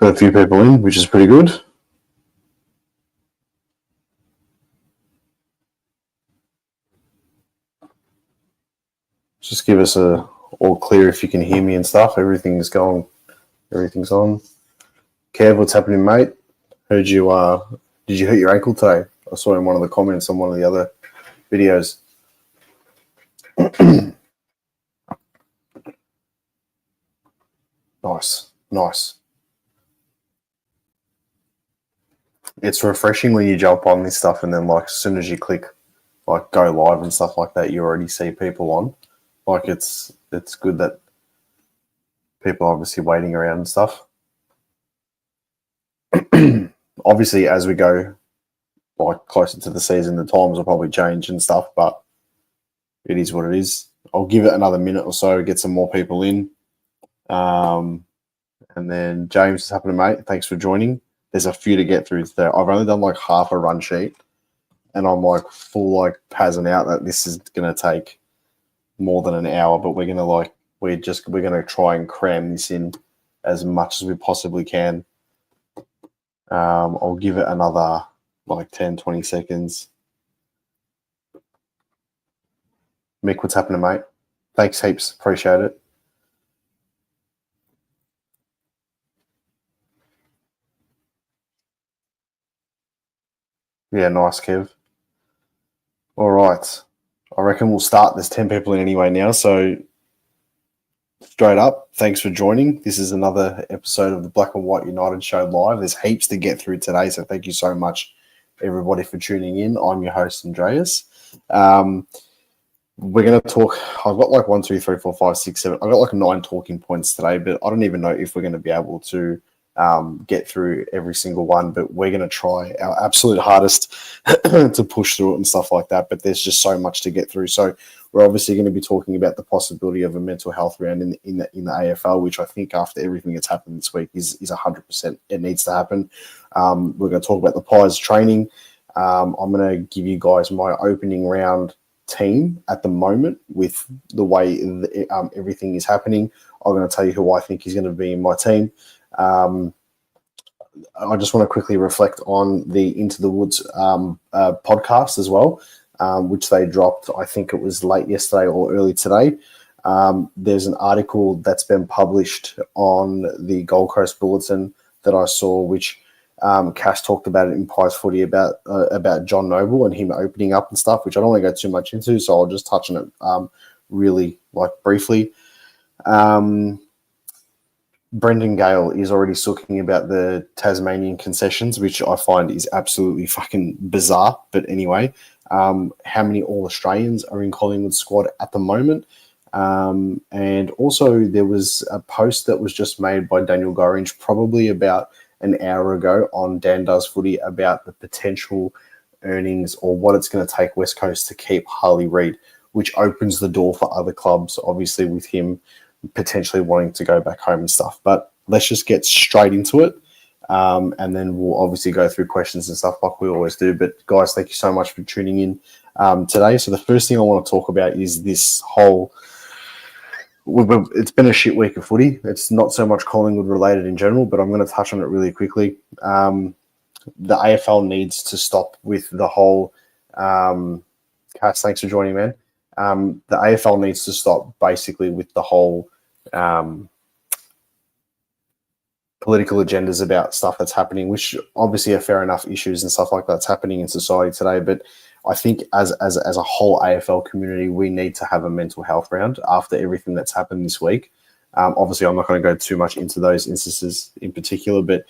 Got a few people in, which is pretty good. Just give us a all clear if you can hear me and stuff. Everything's on. Kev, what's happening, mate? Heard you. Did you hurt your ankle today? I saw in one of the comments on one of the other videos. Nice. It's refreshing when you jump on this stuff and then, like, as soon as you click, like, go live and stuff like that, you already see people on. Like, it's good that people are obviously waiting around and stuff. Obviously, as we go, like, closer to the season, the times will probably change and stuff, but it is what it is. I'll give it another minute or so, get some more people in. And then James, what's happening, mate? Thanks for joining. There's a few to get through today. I've only done like half a run sheet, and I'm like full like pazzing out that this is going to take more than an hour, but we're going to try and cram this in as much as we possibly can. I'll give it another like 10, 20 seconds. Mick, what's happening, mate? Thanks heaps. Appreciate it. Yeah, nice, Kev. All right. I reckon we'll start. There's 10 people in anyway now, so straight up, thanks for joining. This is another episode of the Black and White United Show live. There's heaps to get through today, so thank you so much, everybody, for tuning in. I'm your host, Andreas. We're going to talk. I've got like 1, 2, 3, 4, 5, 6, 7. I've got like 9 talking points today, but I don't even know if we're going to be able to get through every single one, but we're going to try our absolute hardest to push through it and stuff like that. But there's just so much to get through. So we're obviously going to be talking about the possibility of a mental health round in the AFL, which I think after everything that's happened this week is 100%. It needs to happen. We're going to talk about the Pies training. I'm going to give you guys my opening round team at the moment with the way everything is happening. I'm going to tell you who I think is going to be in my team. I just want to quickly reflect on the Into the Woods podcast as well, which they dropped, I think it was late yesterday or early today. There's an article that's been published on the Gold Coast Bulletin that I saw, which Cass talked about it in Pies Footy about John Noble and him opening up and stuff, which I don't want to go too much into, so I'll just touch on it really like briefly. Brendan Gale is already talking about the Tasmanian concessions, which I find is absolutely fucking bizarre. But anyway, how many All-Australians are in Collingwood's squad at the moment? And also there was a post that was just made by Daniel Gorringe probably about an hour ago on Dan Does Footy about the potential earnings or what it's going to take West Coast to keep Harley Reid, which opens the door for other clubs, obviously with him potentially wanting to go back home and stuff. But let's just get straight into it. And then we'll obviously go through questions and stuff like we always do. But guys, thank you so much for tuning in today. So the first thing I want to talk about is this whole... It's been a shit week of footy. It's not so much Collingwood related in general, but I'm going to touch on it really quickly. The AFL needs to stop with the whole... Cass, thanks for joining, man. The AFL needs to stop basically with the whole political agendas about stuff that's happening, which obviously are fair enough issues and stuff like that's happening in society today. But I think as a whole AFL community, we need to have a mental health round after everything that's happened this week. Obviously, I'm not going to go too much into those instances in particular, but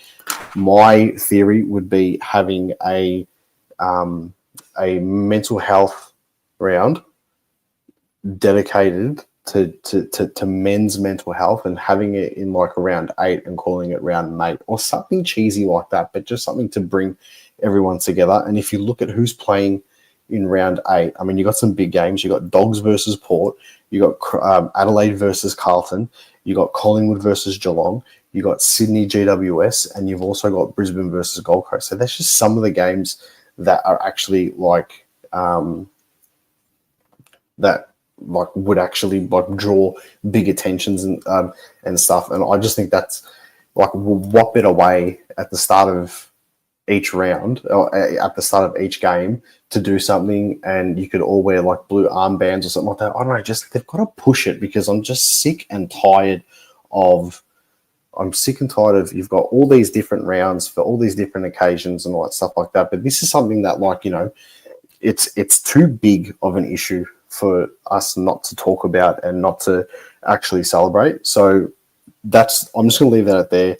my theory would be having a mental health round dedicated to men's mental health and having it in like round 8 and calling it round mate or something cheesy like that, but just something to bring everyone together. And if you look at who's playing in round 8, I mean, you got some big games. You got Dogs versus Port, you got Adelaide versus Carlton, you got Collingwood versus Geelong, you got Sydney GWS, and you've also got Brisbane versus Gold Coast. So that's just some of the games that are actually like that like would actually like draw big attentions and stuff. And I just think that's like, what better way at the start of each round or at the start of each game to do something, and you could all wear like blue armbands or something like that. I don't know, just they've got to push it, because I'm just sick and tired of you've got all these different rounds for all these different occasions and all that stuff like that. But this is something that, like, you know, it's too big of an issue for us not to talk about and not to actually celebrate. So I'm just going to leave that out there.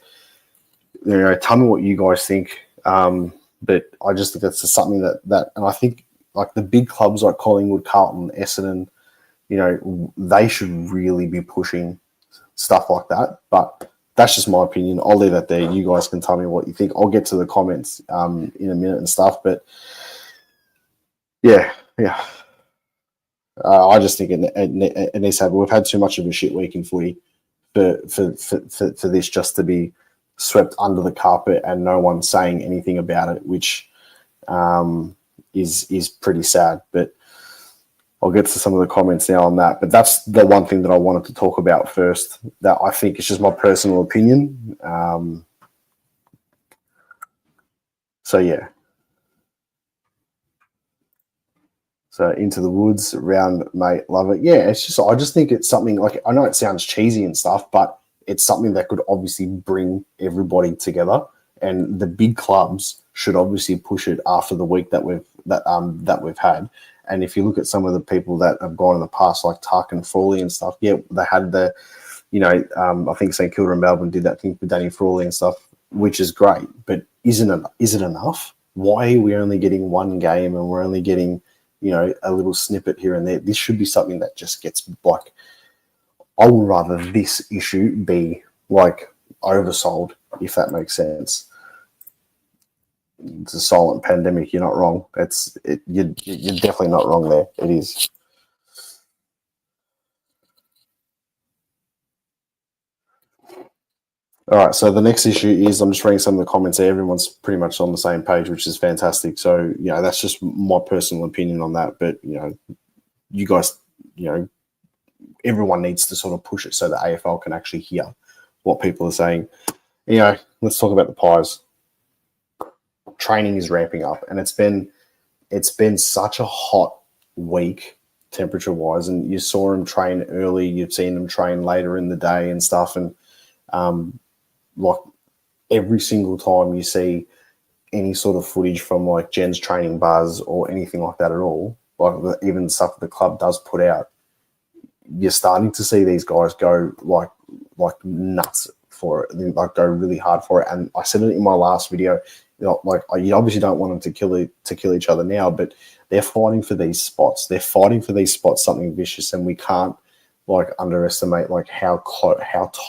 You know, tell me what you guys think. But I just think that's something that, and I think like the big clubs like Collingwood, Carlton, Essendon, you know, they should really be pushing stuff like that. But that's just my opinion. I'll leave that there. You guys can tell me what you think. I'll get to the comments in a minute and stuff. But yeah. I just think it needs to happen. We've had too much of a shit week in footy for this just to be swept under the carpet and no one saying anything about it, which is pretty sad. But I'll get to some of the comments now on that. But that's the one thing that I wanted to talk about first, that I think is just my personal opinion. So, yeah. So Into the Woods, round, mate, love it. Yeah, it's just, I just think it's something, like, I know it sounds cheesy and stuff, but it's something that could obviously bring everybody together, and the big clubs should obviously push it after the week that we've had. And if you look at some of the people that have gone in the past, like Tarkin Frawley and stuff, yeah, they had the, you know, I think St Kilda and Melbourne did that thing with Danny Frawley and stuff, which is great. But is it enough? Why are we only getting one game and we're only getting, you know, a little snippet here and there? This should be something that just gets, like, I would rather this issue be like oversold, if that makes sense. It's a silent pandemic. You're not wrong. You're definitely not wrong there. It is. All right, so the next issue is, I'm just reading some of the comments there. Everyone's pretty much on the same page, which is fantastic. So, you know, that's just my personal opinion on that. But, you know, you guys, you know, everyone needs to sort of push it so the AFL can actually hear what people are saying. You know, let's talk about the Pies. Training is ramping up, and it's been such a hot week temperature-wise, and you saw them train early, you've seen them train later in the day and stuff, and like every single time you see any sort of footage from like Jen's Training Buzz or anything like that at all, like even the stuff that the club does put out, you're starting to see these guys go like nuts for it, like go really hard for it. And I said it in my last video, you know, like, you obviously don't want them to kill each other now, but they're fighting for these spots. They're fighting for these spots, something vicious, and we can't like underestimate like how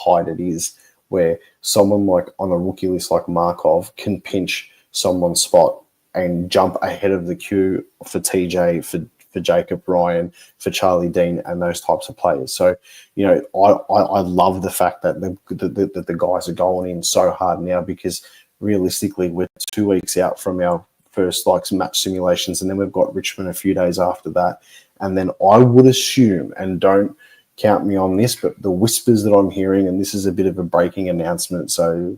tight it is, where someone like on a rookie list like Markov can pinch someone's spot and jump ahead of the queue for TJ, for Jacob Ryan, for Charlie Dean, and those types of players. So, you know, I love the fact that the guys are going in so hard now, because realistically we're 2 weeks out from our first like match simulations, and then we've got Richmond a few days after that. And then I would assume, and don't count me on this, but the whispers that I'm hearing, and this is a bit of a breaking announcement, so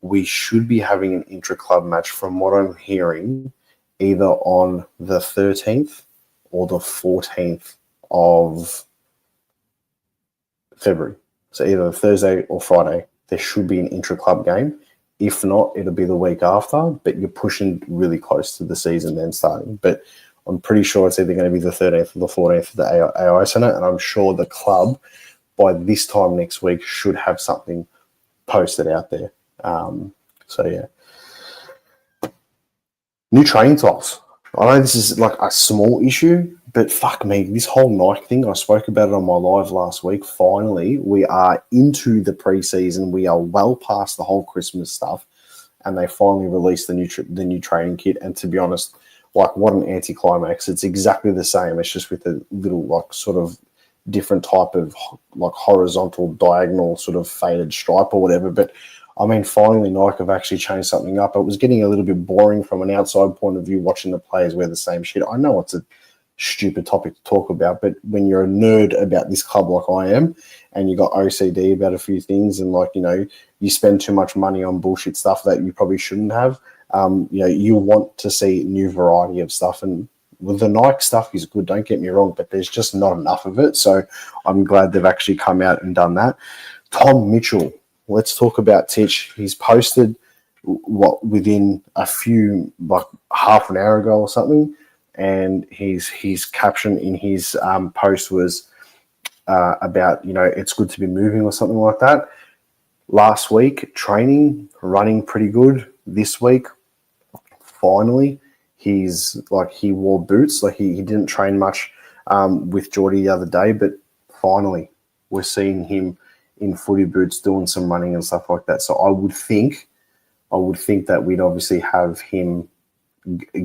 we should be having an intra-club match, from what I'm hearing, either on the 13th or the 14th of February. So either Thursday or Friday, there should be an intra-club game. If not, it'll be the week after, but you're pushing really close to the season then starting. But I'm pretty sure it's either going to be the 13th or the 14th of the AI Centre, and I'm sure the club by this time next week should have something posted out there. So, yeah. New training types. I know this is like a small issue, but fuck me, this whole Nike thing, I spoke about it on my live last week. Finally, we are into the preseason. We are well past the whole Christmas stuff, and they finally released the new training kit. And to be honest, like, what an anticlimax. It's exactly the same. It's just with a little like sort of different type of like horizontal, diagonal sort of faded stripe or whatever. But I mean, finally, Nike have actually changed something up. It was getting a little bit boring from an outside point of view, watching the players wear the same shit. I know it's a stupid topic to talk about. But when you're a nerd about this club like I am, and you got OCD about a few things, and like, you know, you spend too much money on bullshit stuff that you probably shouldn't have, you know, you want to see new variety of stuff. And with the Nike stuff is good, don't get me wrong, but there's just not enough of it. So I'm glad they've actually come out and done that. Tom Mitchell, let's talk about Titch. He's posted within a few, like half an hour ago or something, and his caption in his post was about, you know, it's good to be moving or something like that. Last week, training, running pretty good. This week, finally, he's like, he wore boots. Like he didn't train much with Geordie the other day, but finally we're seeing him in footy boots doing some running and stuff like that. So I would think that we'd obviously have him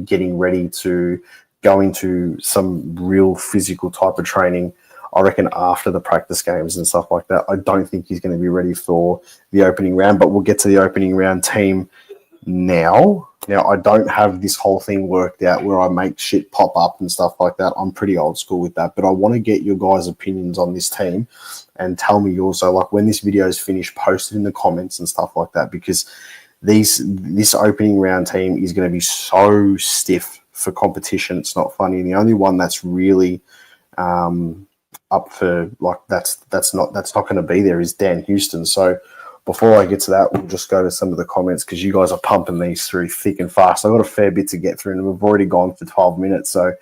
getting ready to go into some real physical type of training, I reckon, after the practice games and stuff like that. I don't think he's going to be ready for the opening round, but we'll get to the opening round team now. Now, I don't have this whole thing worked out where I make shit pop up and stuff like that. I'm pretty old school with that, but I want to get your guys' opinions on this team and tell me yours. So, like, when this video is finished, post it in the comments and stuff like that, because this opening round team is going to be so stiff for competition. It's not funny. And the only one that's really up for, like, that's not going to be there is Dan Houston. So before I get to that, we'll just go to some of the comments because you guys are pumping these through thick and fast. I've got a fair bit to get through, and we've already gone for 12 minutes. So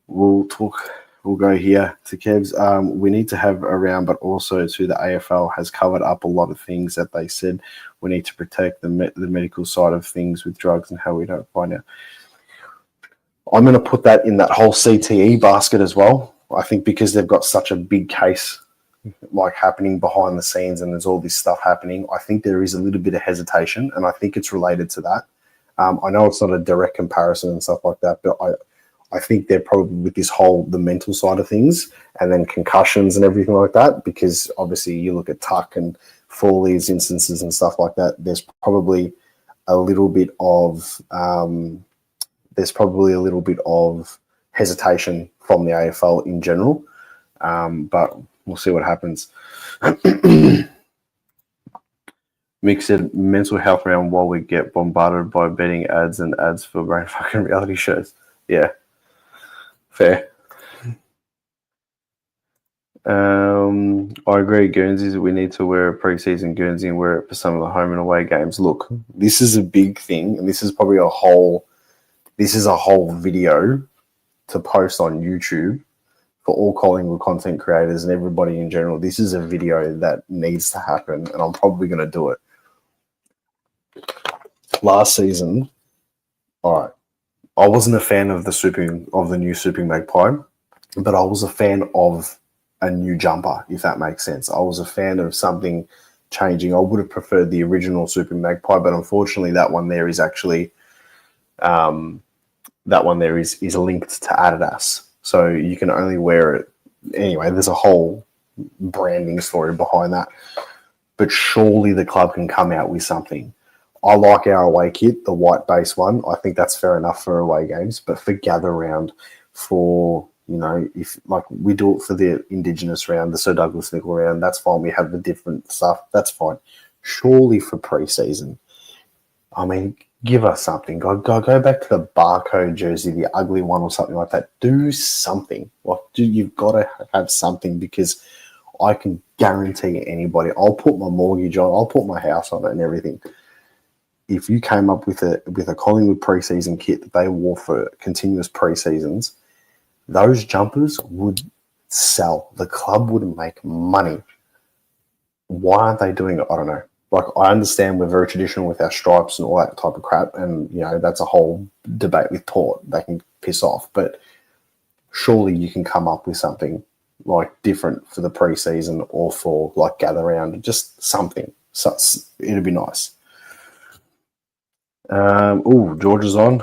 we'll go here to Kevs. We need to have around, but also to the AFL has covered up a lot of things that they said we need to protect the medical side of things with drugs and how we don't find out. I'm going to put that in that whole CTE basket as well. I think because they've got such a big case like happening behind the scenes and there's all this stuff happening, I think there is a little bit of hesitation, and I think it's related to that. I know it's not a direct comparison and stuff like that, but I think they're probably with this whole, the mental side of things and then concussions and everything like that, because obviously you look at Tuck and Foley's instances and stuff like that, there's probably a little bit of hesitation from the AFL in general, but we'll see what happens. Mick said, mental health round while we get bombarded by betting ads and ads for brain fucking reality shows. Yeah. Fair. I agree, Guernseys. We need to wear a pre-season Guernsey and wear it for some of the home and away games. Look, this is a big thing, and this is probably a whole video to post on YouTube for all Collingwood content creators and everybody in general. This is a video that needs to happen, and I'm probably going to do it. Last season, all right, I wasn't a fan of the new Super Magpie, but I was a fan of a new jumper, if that makes sense. I was a fan of something changing. I would have preferred the original Super Magpie, but unfortunately that one there is actually is linked to Adidas. So you can only wear it. Anyway, there's a whole branding story behind that. But surely the club can come out with something. I like our away kit, the white base one. I think that's fair enough for away games. But for gather round, for, you know, if like we do it for the Indigenous round, the Sir Douglas Nickel round, that's fine. We have the different stuff. That's fine. Surely for pre-season, I mean, give us something. Go back to the barcode jersey, the ugly one or something like that. Do something. Like, you've got to have something, because I can guarantee anybody, I'll put my mortgage on, I'll put my house on it and everything. If you came up with a Collingwood preseason kit that they wore for continuous preseasons, those jumpers would sell. The club would make money. Why aren't they doing it? I don't know. Like, I understand we're very traditional with our stripes and all that type of crap, and, you know, that's a whole debate with Port. They can piss off, but surely you can come up with something like different for the preseason or for like gather round, just something. So it'd be nice. George is on.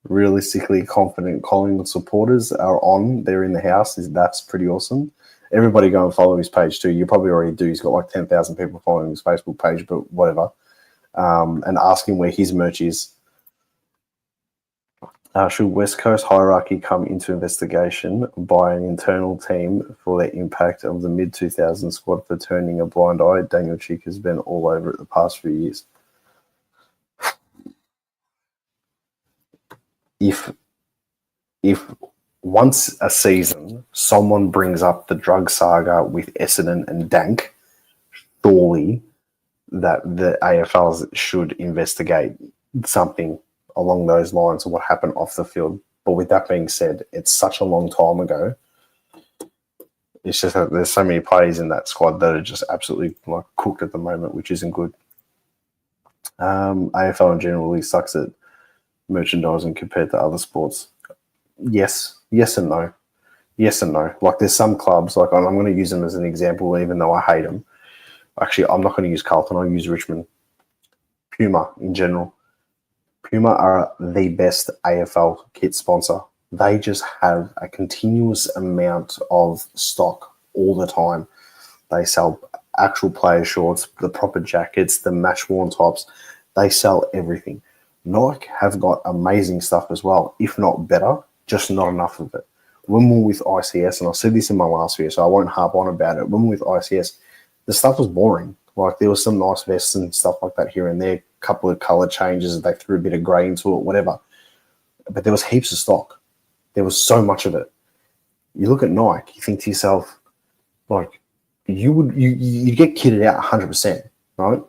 Realistically confident Collingwood supporters are on. They're in the house. That's pretty awesome. Everybody go and follow his page too. You probably already do. He's got like 10,000 people following his Facebook page, but whatever. And ask him where his merch is. Should West Coast hierarchy come into investigation by an internal team for the impact of the mid-2000s squad for turning a blind eye? Daniel Cheek has been all over it the past few years. If once a season someone brings up the drug saga with Essendon and Dank, surely that the AFLs should investigate something along those lines of what happened off the field. But with that being said, it's such a long time ago. It's just that there's so many players in that squad that are just absolutely like cooked at the moment, which isn't good. AFL in general really sucks at merchandising compared to other sports. Yes and no. Yes and no. Like there's some clubs, like I'm going to use them as an example, even though I hate them. Actually, I'm not going to use Carlton. I'll use Richmond. Puma in general. Puma are the best AFL kit sponsor. They just have a continuous amount of stock all the time. They sell actual player shorts, the proper jackets, the match-worn tops. They sell everything. Nike have got amazing stuff as well, if not better, just not enough of it. When we're with ICS, and I said this in my last video, so I won't harp on about it. When we're with ICS, the stuff was boring. Like there was some nice vests and stuff like that here and there, a couple of color changes, they threw a bit of grey into it, whatever. But there was heaps of stock. There was so much of it. You look at Nike, you think to yourself, like, you'd get kitted out 100%, right?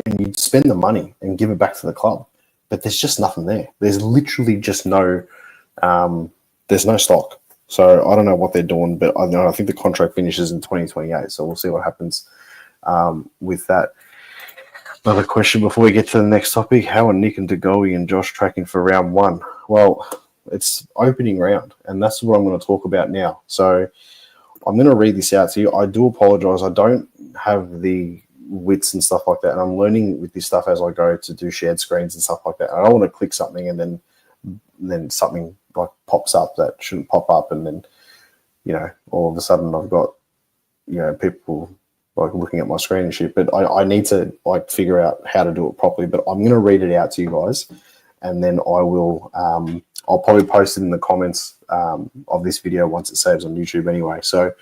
And you'd spend the money and give it back to the club. But there's just nothing there. There's literally just no there's no stock. So I don't know what they're doing, but I think the contract finishes in 2028. So we'll see what happens with that. Another question before we get to the next topic. How are Nick and DeGoey and Josh tracking for round one? Well, it's opening round, and that's what I'm going to talk about now. So I'm going to read this out to you. I do apologize. I don't have the wits and stuff like that, and I'm learning with this stuff as I go to do shared screens and stuff like that. I don't want to click something and then something like pops up that shouldn't pop up, and then all of a sudden I've got people like looking at my screen and shit. But I need to like figure out how to do it properly. But I'm going to read it out to you guys, and then I will I'll probably post it in the comments of this video once it saves on YouTube anyway. So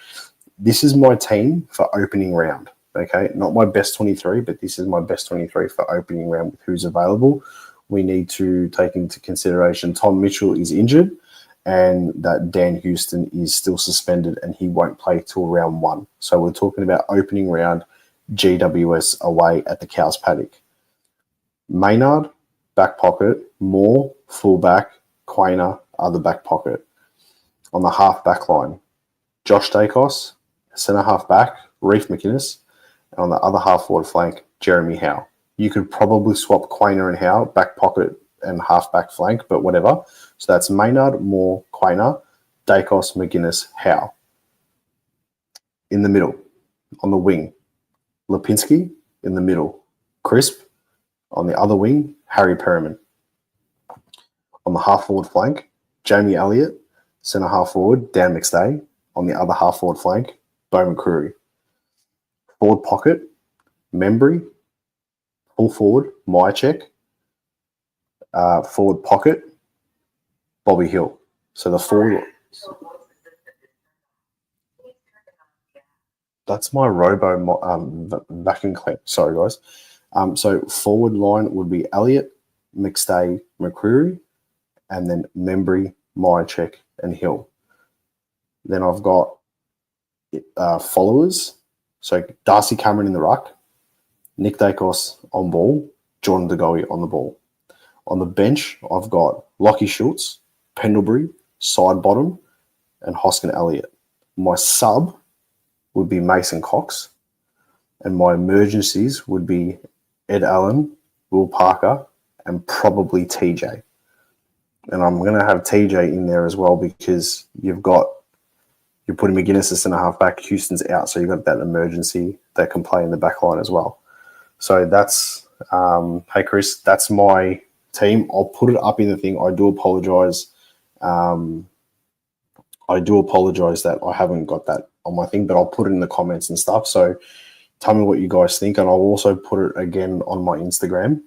this is my team for opening round. Okay, not my best 23, but this is my best 23 for opening round with who's available. We need to take into consideration Tom Mitchell is injured and that Dan Houston is still suspended and he won't play till round one. So we're talking about opening round GWS away at the Cows Paddock. Maynard, back pocket. Moore, fullback. Quainer, other back pocket. On the half back line, Josh Dacos, centre half back, Reef McInnes, and on the other half forward flank, Jeremy Howe. You could probably swap Quainer and Howe, back pocket and half back flank, but whatever. So that's Maynard, Moore, Quainer, Dacos, McInnes, Howe. In the middle, on the wing, Lipinski in the middle, Crisp. On the other wing, Harry Perriman. On the half forward flank, Jamie Elliott, centre half forward, Dan McStay. On the other half forward flank, Bowman Crewery. Forward pocket, Membry. Full forward, Myercheck. Forward pocket, Bobby Hill. So the forward. That's my robo vacuum cleaner. Sorry, guys. So forward line would be Elliott, McStay, McCreary, and then Membry, Myercheck, and Hill. Then I've got followers. So Darcy Cameron in the ruck, Nick Dacos on ball, Jordan DeGoey on the ball. On the bench, I've got Lockie Schultz, Pendlebury, Sidebottom, and Hoskin Elliott. My sub would be Mason Cox, and my emergencies would be Ed Allen, Will Parker, and probably TJ. And I'm going to have TJ in there as well because you're putting McGuinness as centre half back, Houston's out, so you've got that emergency that can play in the back line as well. So that's, hey Chris, that's my team. I'll put it up in the thing. I do apologise. That I haven't got that on my thing, but I'll put it in the comments and stuff. So tell me what you guys think, and I'll also put it again on my Instagram.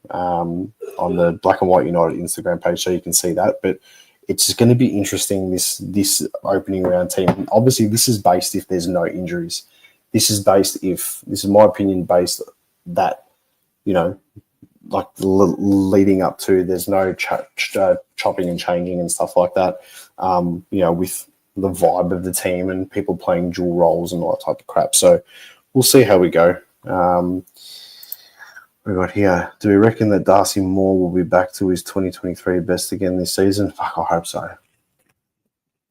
on the Black and White United Instagram page, so you can see that. But it's just going to be interesting, this opening round team. And obviously, this is based if there's no injuries. This is my opinion, based that, like leading up to, there's no chopping and changing and stuff like that. With the vibe of the team and people playing dual roles and all that type of crap. So we'll see how we go. We got here. Do we reckon that Darcy Moore will be back to his 2023 best again this season? Fuck, I hope so.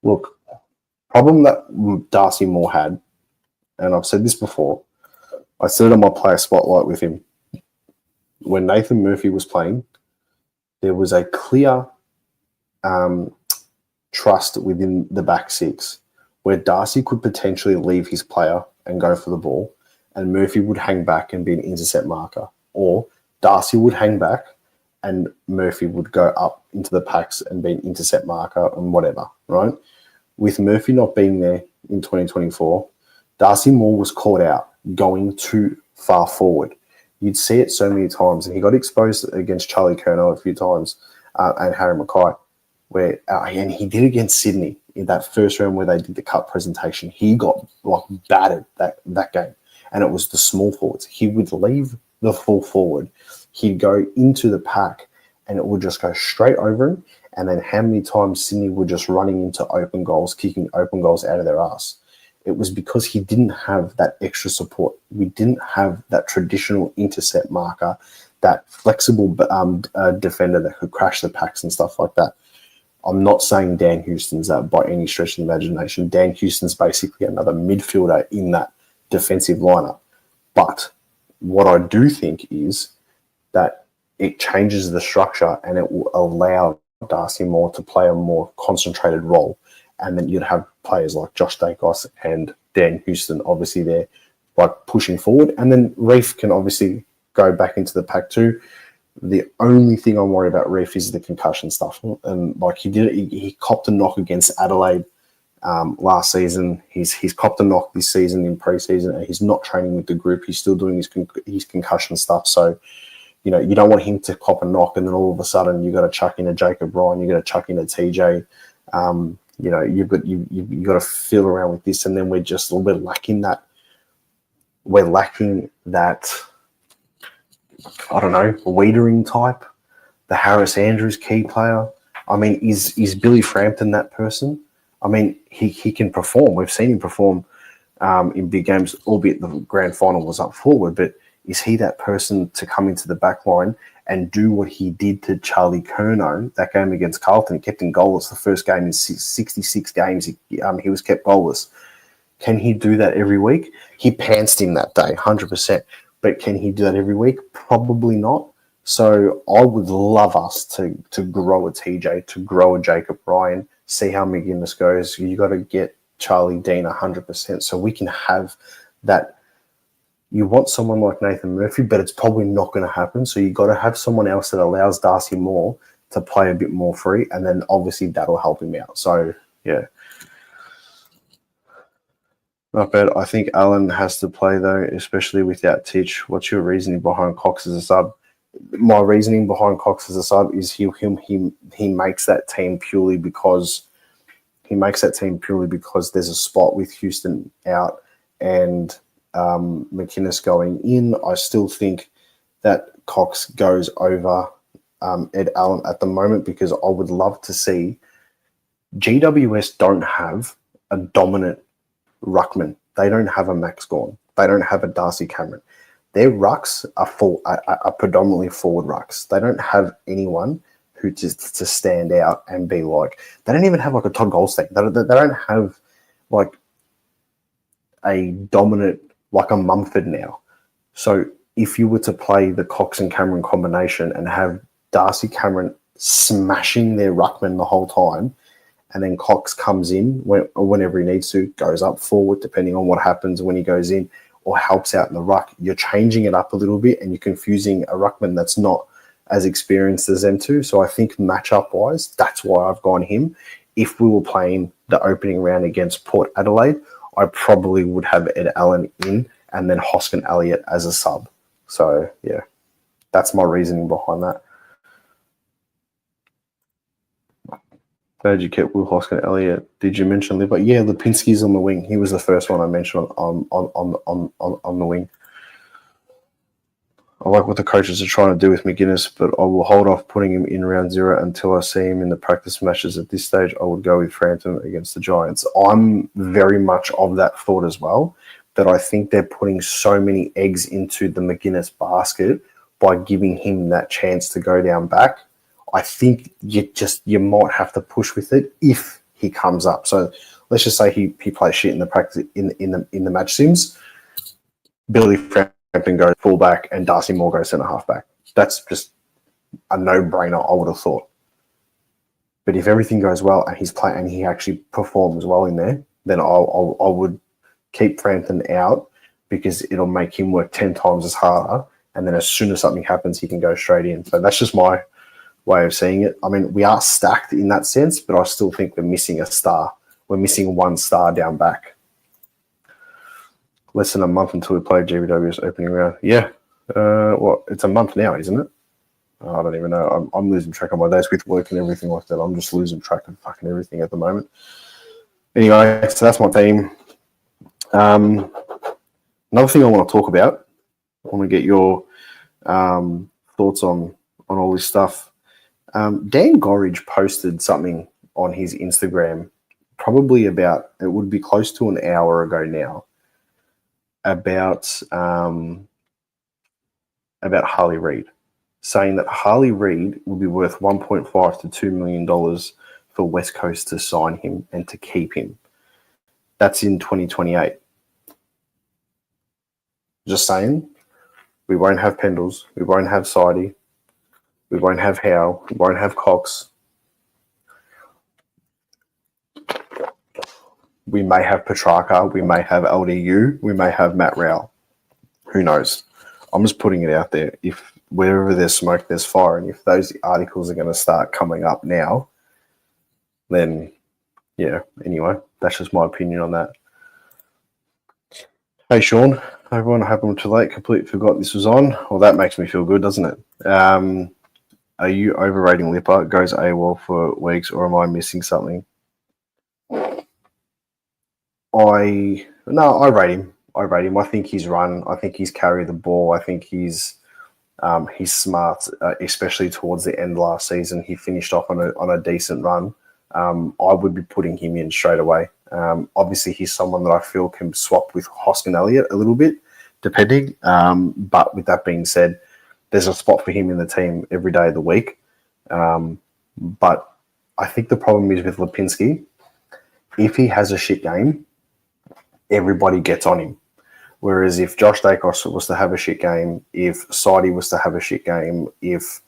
Look, problem that Darcy Moore had, and I've said this before, I said it on my player spotlight with him. When Nathan Murphy was playing, there was a clear trust within the back six where Darcy could potentially leave his player and go for the ball, and Murphy would hang back and be an intercept marker. Or Darcy would hang back and Murphy would go up into the packs and be an intercept marker and whatever, right? With Murphy not being there in 2024, Darcy Moore was caught out going too far forward. You'd see it so many times, and he got exposed against Charlie Curnow a few times and Harry Mackay, and he did against Sydney in that first round where they did the cup presentation. He got battered that game, and it was the small forwards. He would leave the full forward. He'd go into the pack, and it would just go straight over him. And then how many times Sydney were just running into open goals, kicking open goals out of their ass. It was because he didn't have that extra support. We didn't have that traditional intercept marker, that flexible defender that could crash the packs and stuff like that. I'm not saying Dan Houston's that by any stretch of the imagination. Dan Houston's basically another midfielder in that defensive lineup. But what I do think is that it changes the structure and it will allow Darcy Moore to play a more concentrated role. And then you'd have players like Josh Dacos and Dan Houston obviously there, pushing forward. And then Reef can obviously go back into the pack too. The only thing I'm worried about Reef is the concussion stuff. And he copped a knock against Adelaide last season. He's copped a knock this season in preseason, and he's not training with the group. He's still doing his concussion stuff. So, you don't want him to cop a knock and then all of a sudden you've got to chuck in a Jacob Ryan, you've got to chuck in a TJ. You've got to feel around with this, and then we're lacking that. We're lacking that. I don't know, Wiedering type, the Harris Andrews key player. I mean, is Billy Frampton that person? I mean, he can perform. We've seen him perform in big games, albeit the grand final was up forward. But is he that person to come into the back line and do what he did to Charlie Curnow that game against Carlton? He kept him goalless the first game in 66 games. He was kept goalless. Can he do that every week? He pantsed him that day, 100%. But can he do that every week? Probably not. So I would love us to grow a TJ, to grow a Jacob Ryan, see how McGuinness goes. You got to get Charlie Dean 100% so we can have that. You want someone like Nathan Murphy, but it's probably not going to happen. So you got to have someone else that allows Darcy Moore to play a bit more free, and then obviously that'll help him out. So, yeah. Not bad. I think Allen has to play, though, especially without Titch. What's your reasoning behind Cox as a sub? My reasoning behind Cox as a sub is he makes that team purely because there's a spot with Houston out and McInnes going in. I still think that Cox goes over Ed Allen at the moment because I would love to see GWS don't have a dominant ruckman. They don't have a Max Gawn. They don't have a Darcy Cameron. Their rucks are predominantly forward rucks. They don't have anyone who just to stand out and be like. They don't even have a Todd Goldstein. They don't have a dominant a Mumford now. So if you were to play the Cox and Cameron combination and have Darcy Cameron smashing their ruckman the whole time, and then Cox comes in whenever he needs to, goes up forward, depending on what happens when he goes in, or helps out in the ruck. You're changing it up a little bit, and you're confusing a ruckman that's not as experienced as them two. So I think matchup-wise, that's why I've gone him. If we were playing the opening round against Port Adelaide, I probably would have Ed Allen in and then Hoskin Elliott as a sub. So, yeah, that's my reasoning behind that. Glad you kept Will Hoskin Elliott. Did you mention Lipper? Yeah, Lipinski's on the wing. He was the first one I mentioned on the wing. I like what the coaches are trying to do with McGuinness, but I will hold off putting him in round 0 until I see him in the practice matches. At this stage, I would go with Frampton against the Giants. I'm very much of that thought as well, that I think they're putting so many eggs into the McGuinness basket by giving him that chance to go down back. I think you might have to push with it if he comes up. So let's just say he plays shit in the practice in the match sims. Billy Frampton goes fullback and Darcy Moore goes centre halfback. That's just a no-brainer, I would have thought. But if everything goes well and he's playing and he actually performs well in there, then I would keep Frampton out because it'll make him work 10 times as harder. And then as soon as something happens, he can go straight in. So that's just my way of seeing it. I mean, we are stacked in that sense, but I still think we're missing a star. We're missing one star down back. Less than a month until we play GBW's opening round. Yeah. It's a month now, isn't it? I don't even know. I'm losing track of my days with work and everything like that. I'm just losing track of fucking everything at the moment. Anyway, so that's my team. Another thing I want to talk about, I want to get your thoughts on all this stuff. Dan Gorridge posted something on his Instagram, probably about, it would be close to an hour ago now, about Harley Reid, saying that Harley Reid will be worth $1.5 to $2 million for West Coast to sign him and to keep him. That's in 2028. Just saying, we won't have Pendles, we won't have Sidey, we won't have Howe, we won't have Cox. We may have Petrarca, we may have LDU, we may have Matt Rowell. Who knows? I'm just putting it out there. If wherever there's smoke, there's fire. And if those articles are going to start coming up now, then, yeah, anyway, that's just my opinion on that. Hey, Sean. Everyone, I hope I'm too late. Completely forgot this was on. Well, that makes me feel good, doesn't it? Are you overrating Lipper? Goes AWOL for weeks, or am I missing something? I rate him. I think he's run. I think he's carried the ball. I think he's smart, especially towards the end last season. He finished off on a decent run. I would be putting him in straight away. Obviously, he's someone that I feel can swap with Hoskin Elliott a little bit, depending. But with that being said, there's a spot for him in the team every day of the week. But I think the problem is with Lipinski, if he has a shit game, everybody gets on him. Whereas if Josh Dacos was to have a shit game, if Sidey was to have a shit game, if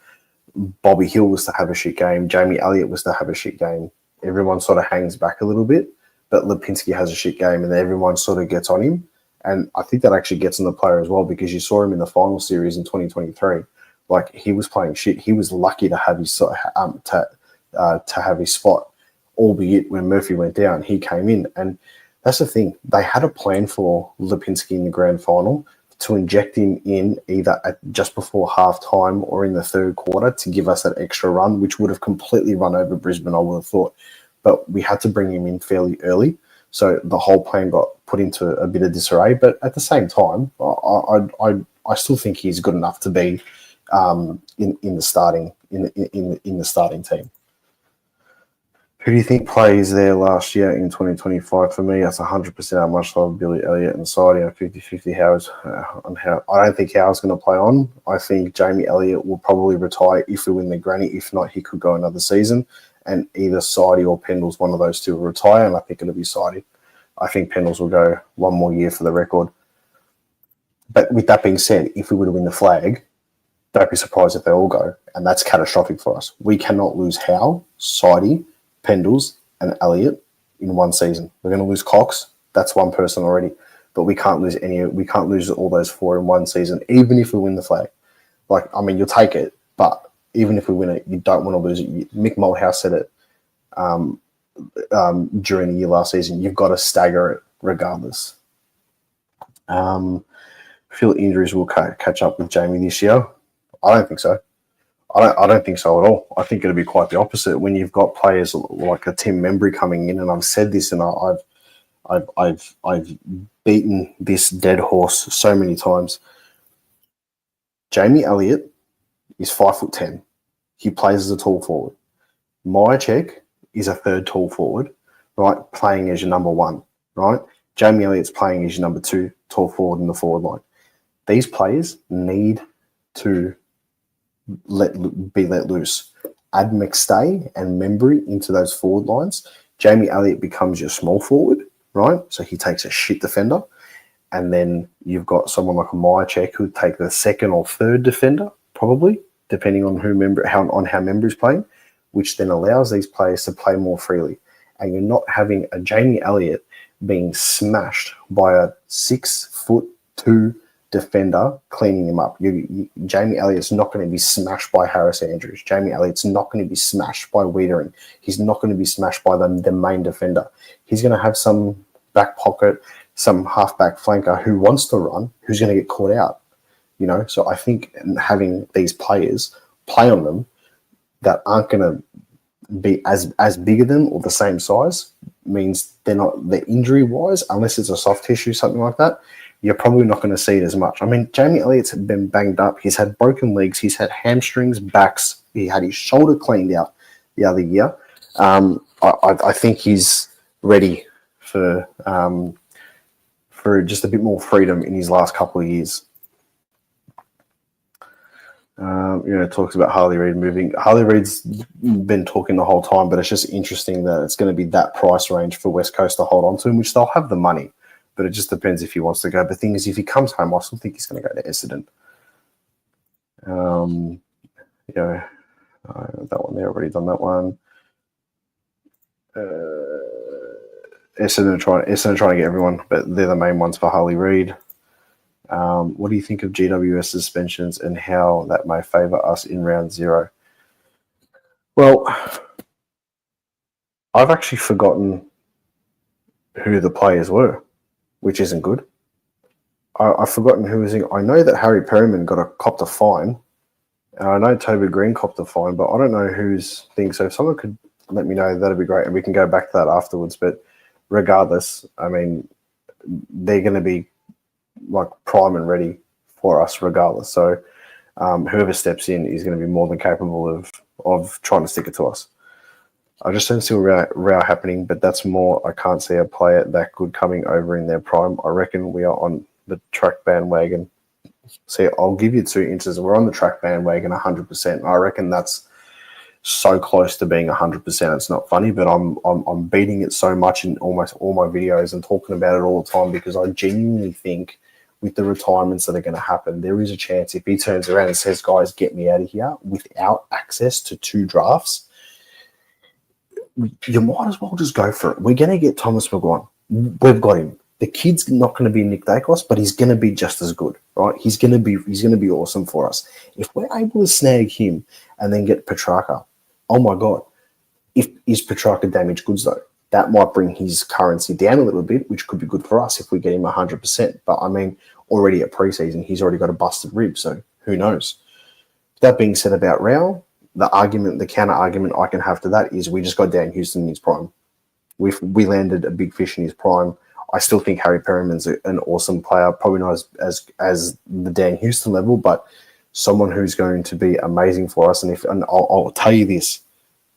Bobby Hill was to have a shit game, Jamie Elliott was to have a shit game, everyone sort of hangs back a little bit. But Lipinski has a shit game and everyone sort of gets on him. And I think that actually gets on the player as well, because you saw him in the final series in 2023. Like, he was playing shit. He was lucky to have his to have his spot, albeit when Murphy went down, he came in. And that's the thing. They had a plan for Lipinski in the grand final to inject him in either just before halftime or in the third quarter to give us that extra run, which would have completely run over Brisbane, I would have thought. But we had to bring him in fairly early. So the whole plan got put into a bit of disarray. But at the same time, I still think he's good enough to be in the starting team. Who do you think plays there last year in 2025? For me, that's 100% how much love Billy Elliott and Sidey on 50-50 Howe's on how. I don't think Howe's going to play on. I think Jamie Elliott will probably retire if we win the granny. If not, he could go another season. And either Sidey or Pendles, one of those two will retire, and I think it'll be Sidey. I think Pendles will go one more year for the record. But with that being said, if we were to win the flag, don't be surprised if they all go. And that's catastrophic for us. We cannot lose Howe, Sidey, Pendles, and Elliott in one season. We're going to lose Cox. That's one person already. But we can't lose all those four in one season, even if we win the flag. Like, I mean, you'll take it, but even if we win it, you don't want to lose it. Mick Mulhouse said it during the year last season. You've got to stagger it regardless. Feel injuries will catch up with Jamie this year. I don't think so. I don't think so at all. I think it'll be quite the opposite when you've got players like a Tim Membry coming in, and I've said this, and I've beaten this dead horse so many times. Jamie Elliott is 5'10". He plays as a tall forward. Myercheck is a third tall forward, right? Playing as your number one, right? Jamie Elliott's playing as your number two tall forward in the forward line. These players need to be let loose. Add McStay and Membry into those forward lines. Jamie Elliott becomes your small forward, right? So he takes a shit defender. And then you've got someone like a Myercheck who'd take the second or third defender, probably, depending on how Membry's playing, which then allows these players to play more freely. And you're not having a Jamie Elliott being smashed by a 6'2" defender cleaning him up. Jamie Elliott's not going to be smashed by Harris Andrews. Jamie Elliott's not going to be smashed by Wiedering. He's not going to be smashed by the main defender. He's going to have some back pocket, some halfback flanker who wants to run, who's going to get caught out. So I think having these players play on them that aren't going to be as big as them or the same size means they're injury wise, unless it's a soft tissue, something like that, you're probably not going to see it as much. I mean, Jamie Elliott's been banged up. He's had broken legs. He's had hamstrings, backs. He had his shoulder cleaned out the other year. I think he's ready for just a bit more freedom in his last couple of years. Talks about Harley Reid moving. Harley Reid's been talking the whole time, but it's just interesting that it's going to be that price range for West Coast to hold on to him, which they'll have the money. But it just depends if he wants to go. But the thing is, if he comes home, I still think he's going to go to Essendon. That one there, already done that one. Essendon trying to get everyone, but they're the main ones for Harley Reid. What do you think of GWS suspensions and how that may favour us in round 0? Well, I've actually forgotten who the players were, which isn't good. I've forgotten who was in. I know that Harry Perryman copped a fine. And I know Toby Green copped a fine, but I don't know whose thing. So if someone could let me know, that'd be great, and we can go back to that afterwards. But regardless, I mean, they're going to be like prime and ready for us regardless. So whoever steps in is going to be more than capable of trying to stick it to us. I just don't see a row happening, but that's more, I can't see a player that good coming over in their prime. I reckon we are on the track bandwagon. See, I'll give you 2 inches. We're on the track bandwagon 100%. I reckon that's so close to being 100%. It's not funny, but I'm beating it so much in almost all my videos and talking about it all the time because I genuinely think with the retirements that are going to happen, there is a chance if he turns around and says, guys, get me out of here without access to 2 drafts, you might as well just go for it. We're going to get Thomas McGuire. We've got him. The kid's not going to be Nick Dacos, but he's going to be just as good, right? He's going to be awesome for us. If we're able to snag him and then get Petrarca, oh my God. Is Petrarca damaged goods though? That might bring his currency down a little bit, which could be good for us if we get him 100%. But I mean, already at preseason, he's already got a busted rib, so who knows? That being said about Rao, the counter argument I can have to that is we just got Dan Houston in his prime. We landed a big fish in his prime. I still think Harry Perryman's an awesome player, probably not as the Dan Houston level, but someone who's going to be amazing for us. And I'll tell you this,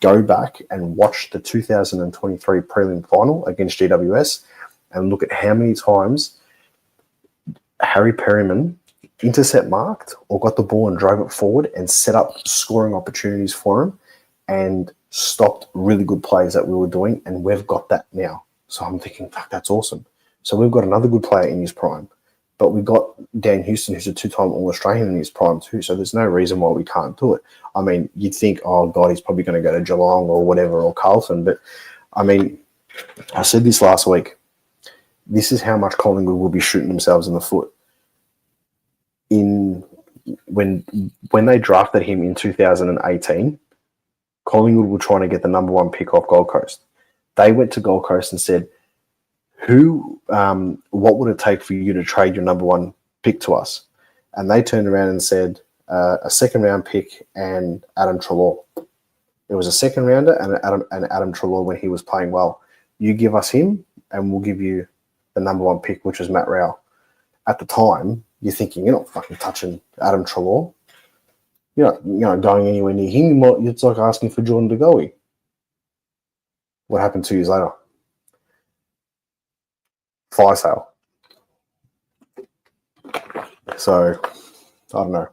go back and watch the 2023 prelim final against GWS and look at how many times Harry Perryman intercept marked or got the ball and drove it forward and set up scoring opportunities for him and stopped really good plays that we were doing, and we've got that now. So I'm thinking, fuck, that's awesome. So we've got another good player in his prime, but we've got Dan Houston, who's a 2-time All-Australian in his prime too, so there's no reason why we can't do it. I mean, you'd think, oh, God, he's probably going to go to Geelong or whatever, or Carlton, but, I mean, I said this last week, this is how much Collingwood will be shooting themselves in the foot. When they drafted him in 2018, Collingwood were trying to get the number 1 pick off Gold Coast. They went to Gold Coast and said, what would it take for you to trade your number 1 pick to us? And they turned around and said, a second round pick, and Adam Treloar. It was a second rounder and Adam Treloar when he was playing well. You give us him, and we'll give you the number one pick, which was Matt Rowell. At the time, you're thinking, you're not fucking touching Adam Treloar. You're not going anywhere near him. It's like asking for Jordan De Goey. What happened 2 years later? Fire sale. So, I don't know.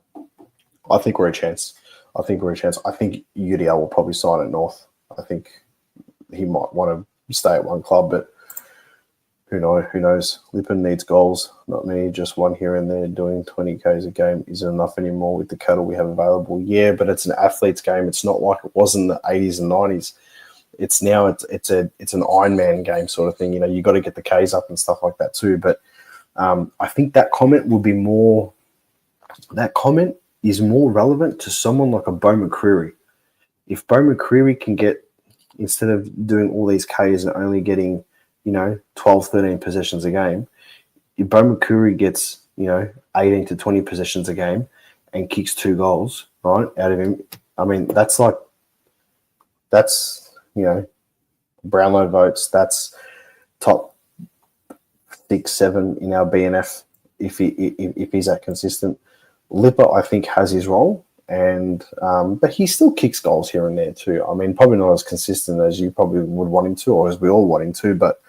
I think we're a chance. I think UDL will probably sign at North. I think he might want to stay at one club, but who knows? Lippin needs goals, not me. Just one here and there. Doing 20 Ks a game isn't enough anymore with the cattle we have available. Yeah, but it's an athlete's game. It's not like it was in the 80s and 90s. It's now it's an Ironman game sort of thing. You got to get the Ks up and stuff like that too. But I think that comment would be more. That comment is more relevant to someone like a Beau McCreary. If Beau McCreary can get, instead of doing all these Ks and only getting 12, 13 possessions a game, if Beau McCreary gets 18 to 20 possessions a game and kicks 2 goals right out of him, I mean that's Brownlow votes. That's top 6, 7 in our BNF if he's that consistent. Lipper, I think, has his role, and but he still kicks goals here and there too. I mean, probably not as consistent as you probably would want him to, or as we all want him to. But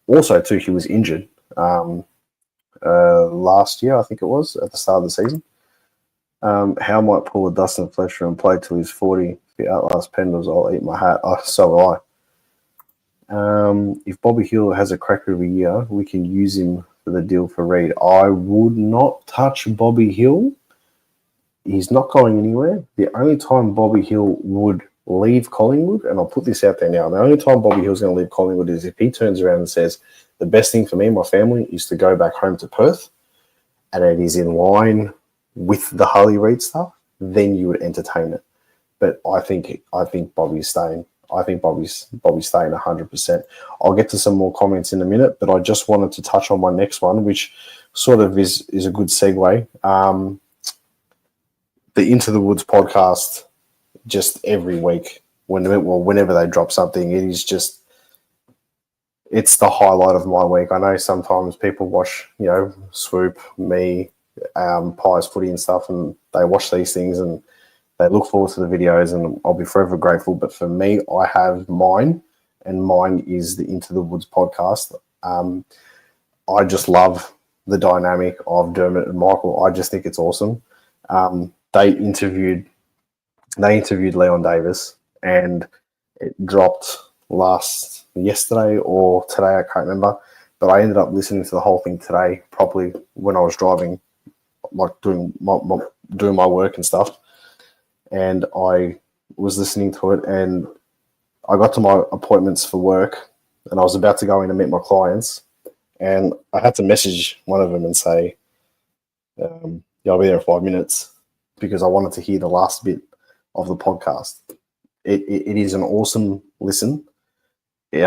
also too, he was injured last year, I think it was, at the start of the season. How might pull a Dustin Fletcher and play till he's 40? If he outlasts Pendles, I'll eat my hat. Oh, so will I. If Bobby Hill has a cracker of a year, we can use him for the deal for Reid. I would not touch Bobby Hill. He's not going anywhere. The only time Bobby Hill would leave Collingwood, and I'll put this out there now, the only time Bobby Hill's going to leave Collingwood is if he turns around and says, the best thing for me and my family is to go back home to Perth, and it is in line with the Harley Reid stuff, then you would entertain it. But I think Bobby's staying. I think Bobby's staying 100%. I'll get to some more comments in a minute, but I just wanted to touch on my next one, which sort of is a good segue. The Into the Woods podcast, just every week, whenever they drop something, it is just, it's the highlight of my week. I know sometimes people watch, Swoop, me, Pies Footy and stuff, and they watch these things and they look forward to the videos, and I'll be forever grateful. But for me, I have mine, and mine is the Into the Woods podcast. I just love the dynamic of Dermot and Michael. I just think it's awesome. They interviewed Leon Davis, and it dropped yesterday or today, I can't remember. But I ended up listening to the whole thing today properly when I was driving, like doing my work and stuff. And I was listening to it, and I got to my appointments for work, and I was about to go in and meet my clients, and I had to message one of them and say, I'll be there in 5 minutes, because I wanted to hear the last bit of the podcast. It is an awesome listen. We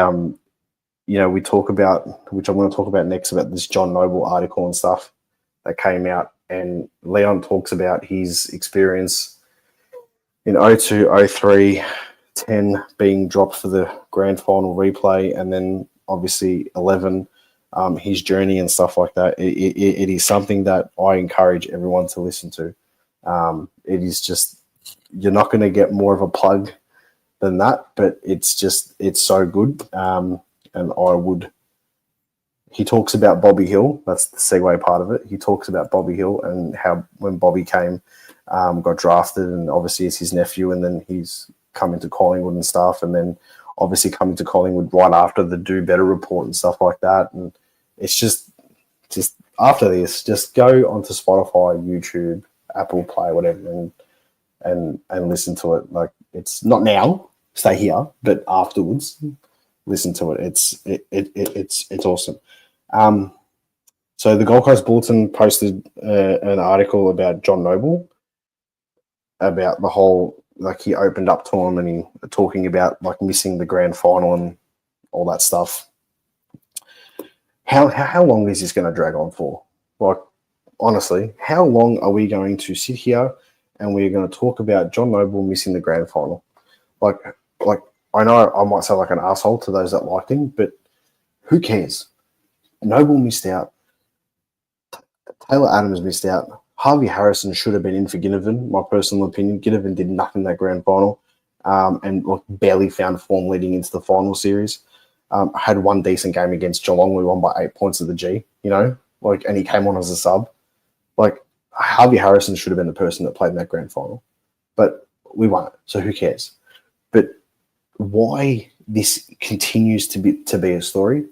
talk about, which I'm going to talk about next, about this John Noble article and stuff that came out, and Leon talks about his experience in 02, 03, 10 being dropped for the grand final replay, and then obviously 11, his journey and stuff like that. It is something that I encourage everyone to listen to. It is just, you're not going to get more of a plug than that, but it's so good. He talks about Bobby Hill. That's the segue part of it. He talks about Bobby Hill and how when Bobby got drafted, and obviously it's his nephew, and then he's come into Collingwood and stuff, and then obviously coming to Collingwood right after the Do Better report and stuff like that. And it's just after this, just go onto Spotify, YouTube, Apple Play, whatever, and listen to it. Like, it's not now, stay here, but afterwards, listen to it. It's awesome. So the Gold Coast Bulletin posted an article about John Noble, about the whole, like, he opened up to him and he talking about like missing the grand final and all that stuff. How long is this going to drag on for? Like, honestly, how long are we going to sit here and we're going to talk about John Noble missing the grand final? Like, I know I might sound like an asshole to those that liked him, but who cares? Noble missed out. Taylor Adams missed out. Harvey Harrison should have been in for Ginnivan, my personal opinion. Ginnivan did nothing in that grand final, and barely found form leading into the final series. Had one decent game against Geelong. We won by 8 points at the G, and he came on as a sub. Harvey Harrison should have been the person that played in that grand final, but we won it, so who cares? But why this continues to be a story,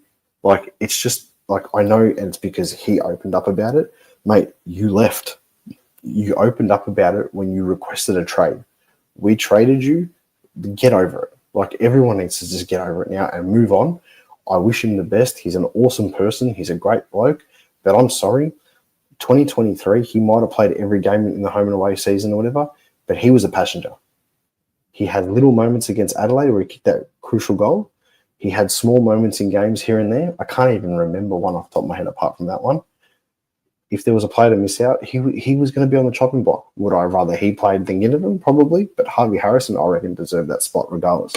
it's just I know, and it's because he opened up about it. Mate, you left. You opened up about it when you requested a trade. We traded you. Get over it. Everyone needs to just get over it now and move on. I wish him the best. He's an awesome person. He's a great bloke. But I'm sorry, 2023, he might have played every game in the home and away season or whatever, but he was a passenger. He had little moments against Adelaide where he kicked that crucial goal. He had small moments in games here and there. I can't even remember one off the top of my head apart from that one. If there was a player to miss out, he was going to be on the chopping block. Would I rather he played than Ginnivan? Probably. But Harvey Harrison, I reckon, deserved that spot regardless.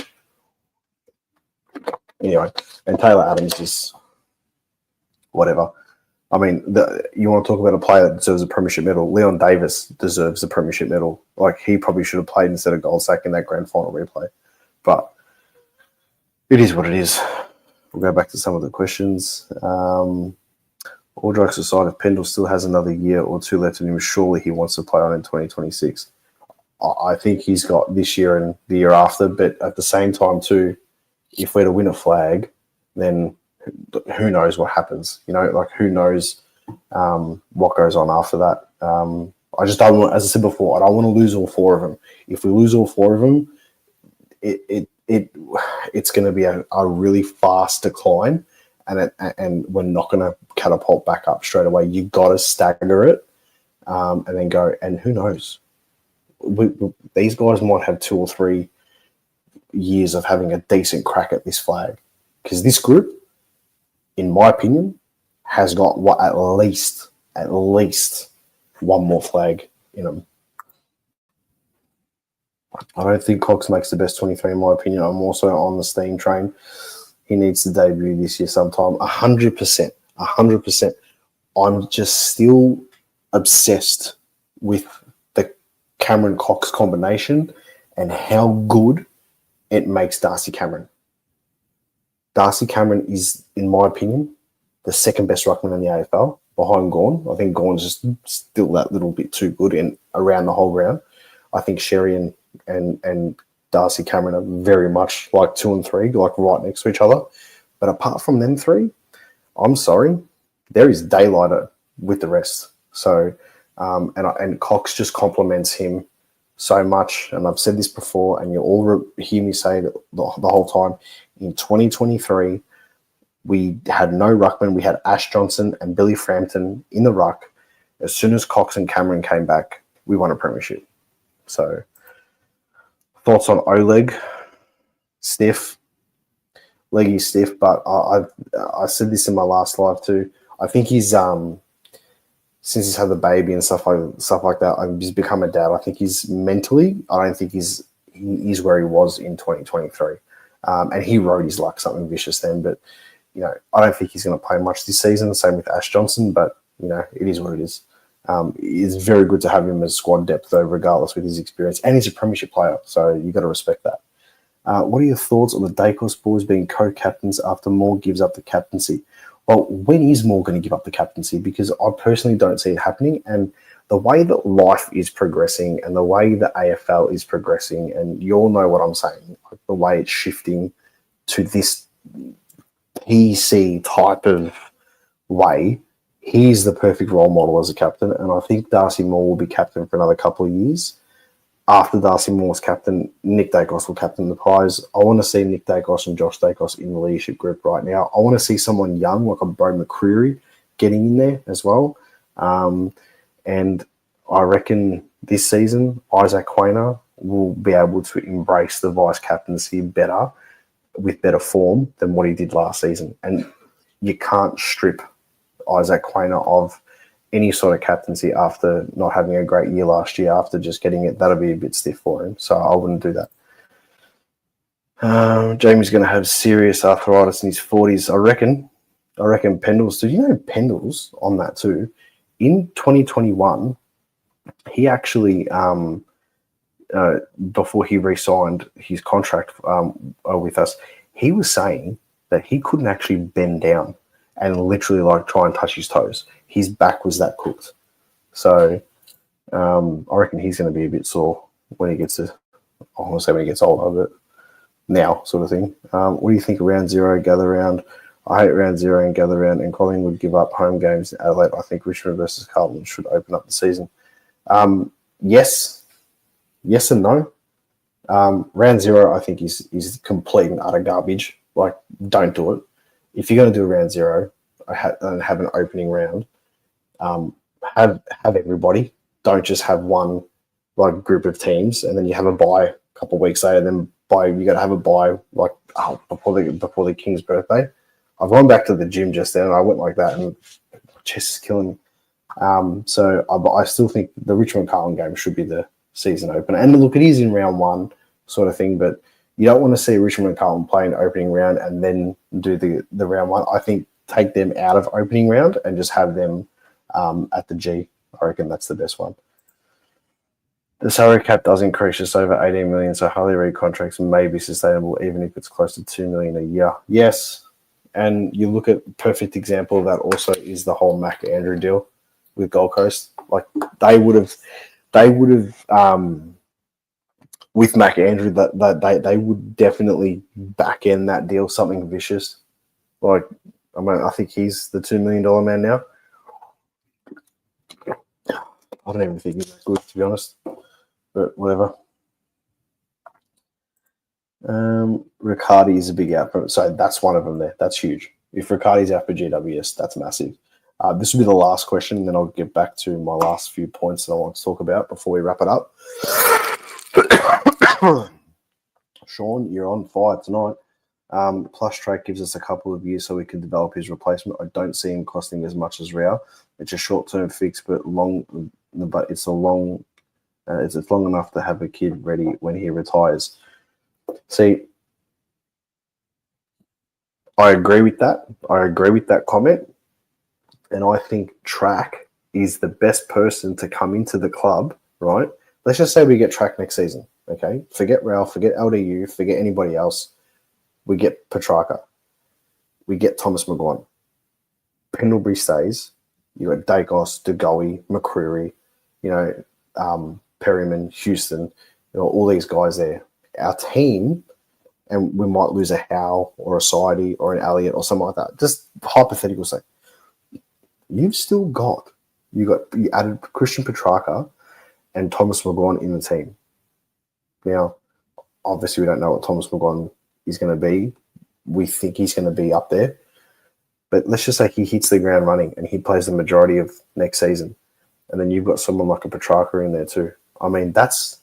Anyway, and Taylor Adams is whatever. I mean, you want to talk about a player that deserves a premiership medal? Leon Davis deserves a premiership medal. He probably should have played instead of Goldsack in that grand final replay. But it is what it is. We'll go back to some of the questions. All jokes aside, if Pendle still has another year or two left in him, surely he wants to play on in 2026. I think he's got this year and the year after, but at the same time too, if we're to win a flag, then who knows what happens? Who knows what goes on after that? I just don't want, as I said before, I don't want to lose all four of them. If we lose all four of them, it's going to be a really fast decline. And we're not going to catapult back up straight away. You got to stagger it and then go. And who knows? These guys might have 2 or 3 years of having a decent crack at this flag, because this group, in my opinion, has got at least one more flag in them. I don't think Cox makes the best 23, in my opinion. I'm also on the steam train. He needs to debut this year sometime. 100%. 100%. I'm just still obsessed with the Cameron Cox combination and how good it makes Darcy Cameron. Darcy Cameron is, in my opinion, the second best ruckman in the AFL behind Gawn. I think Gawn's just still that little bit too good in around the whole ground. I think Sherry and Darcy Cameron are very much like 2 and 3, right next to each other. But apart from them 3, I'm sorry, there is daylight with the rest. So, and Cox just complements him so much. And I've said this before, and you'll all hear me say it the whole time. In 2023, we had no ruckman. We had Ash Johnson and Billy Frampton in the ruck. As soon as Cox and Cameron came back, we won a premiership. So, thoughts on Oleg? Stiff. Leggy's stiff, but I said this in my last live too. I think he's since he's had the baby and stuff like that, he's become a dad. I think he's mentally, I don't think he's where he was in 2023. And he rode his luck something vicious then, but I don't think he's going to play much this season. Same with Ash Johnson, but it is what it is. It's very good to have him as squad depth though, regardless with his experience, and he's a premiership player, so you got to respect that. What are your thoughts on the Dacos boys being co-captains after Moore gives up the captaincy? Well, when is Moore going to give up the captaincy? Because I personally don't see it happening. And the way that life is progressing and the way the AFL is progressing, and you all know what I'm saying, the way it's shifting to this PC type of way, he's the perfect role model as a captain. And I think Darcy Moore will be captain for another couple of years. After Darcy Moore's captain, Nick Dacos will captain the prize. I want to see Nick Dacos and Josh Dacos in the leadership group right now. I want to see someone young like a Bo McCreary getting in there as well. And I reckon this season, Isaac Quaynor will be able to embrace the vice captaincy better, with better form than what he did last season. And you can't strip Isaac Quaynor of any sort of captaincy after not having a great year last year, after just getting it, that'll be a bit stiff for him. So I wouldn't do that. Jamie's going to have serious arthritis in his 40s. I reckon Pendles. Did you know Pendles on that too? In 2021, he actually, before he re-signed his contract with us, he was saying that he couldn't actually bend down and literally like try and touch his toes. His back was that cooked. So I reckon he's going to be a bit sore when he gets to, I want to say when he gets older, but now sort of thing. What do you think of round 0, gather round? I hate round 0 and gather round, and Collingwood give up home games in Adelaide. I think Richmond versus Carlton should open up the season. Yes and no. Round 0, I think is complete and utter garbage. Like, don't do it. If you're going to do a round 0 and have an opening round, have everybody. Don't just have one like group of teams and then you have a bye a couple of weeks later. Then you got to have a bye like before the King's birthday. I've gone back to the gym just then and I went like that and my chest is killing me. So I still think the Richmond Carlton game should be the season opener. And look, it is in round 1 sort of thing, but you don't want to see Richmond and Carlton play an opening round and then do the round 1. I think take them out of opening round and just have them at the G. I reckon that's the best one. The salary cap does increase just over 18 million, so Harley Reid contracts may be sustainable even if it's close to 2 million a year. Yes, and you look at perfect example of that also is the whole Mac Andrew deal with Gold Coast. Like they would have with Mac Andrew that they would definitely back end that deal something vicious. Like I think he's the $2 million man now. I don't even think he's that good, to be honest. But whatever. Riccardi is a big out. So that's one of them there. That's huge. If Riccardi's out for GWS, that's massive. This will be the last question, and then I'll get back to my last few points that I want to talk about before we wrap it up. Sean, you're on fire tonight. Plush Track gives us a couple of years so we can develop his replacement. I don't see him costing as much as Rao. It's a short-term fix, but it's long enough to have a kid ready when he retires. See, I agree with that. I agree with that comment. And I think Track is the best person to come into the club, right? Let's just say we get Track next season, okay? Forget Ralph, forget LDU, forget anybody else. We get Petrarca. We get Thomas McGuan. Pendlebury stays. You got Dacos, DeGoey, McCreary, Perryman, Houston, all these guys there. Our team, and we might lose a Howe or a Sidey or an Elliott or something like that. Just hypothetical sake. You added Christian Petrarca and Thomas McGuan in the team. Now, obviously, we don't know what Thomas McGuan is going to be. We think he's going to be up there. But let's just say he hits the ground running and he plays the majority of next season. And then you've got someone like a Petrarca in there too. I mean, that's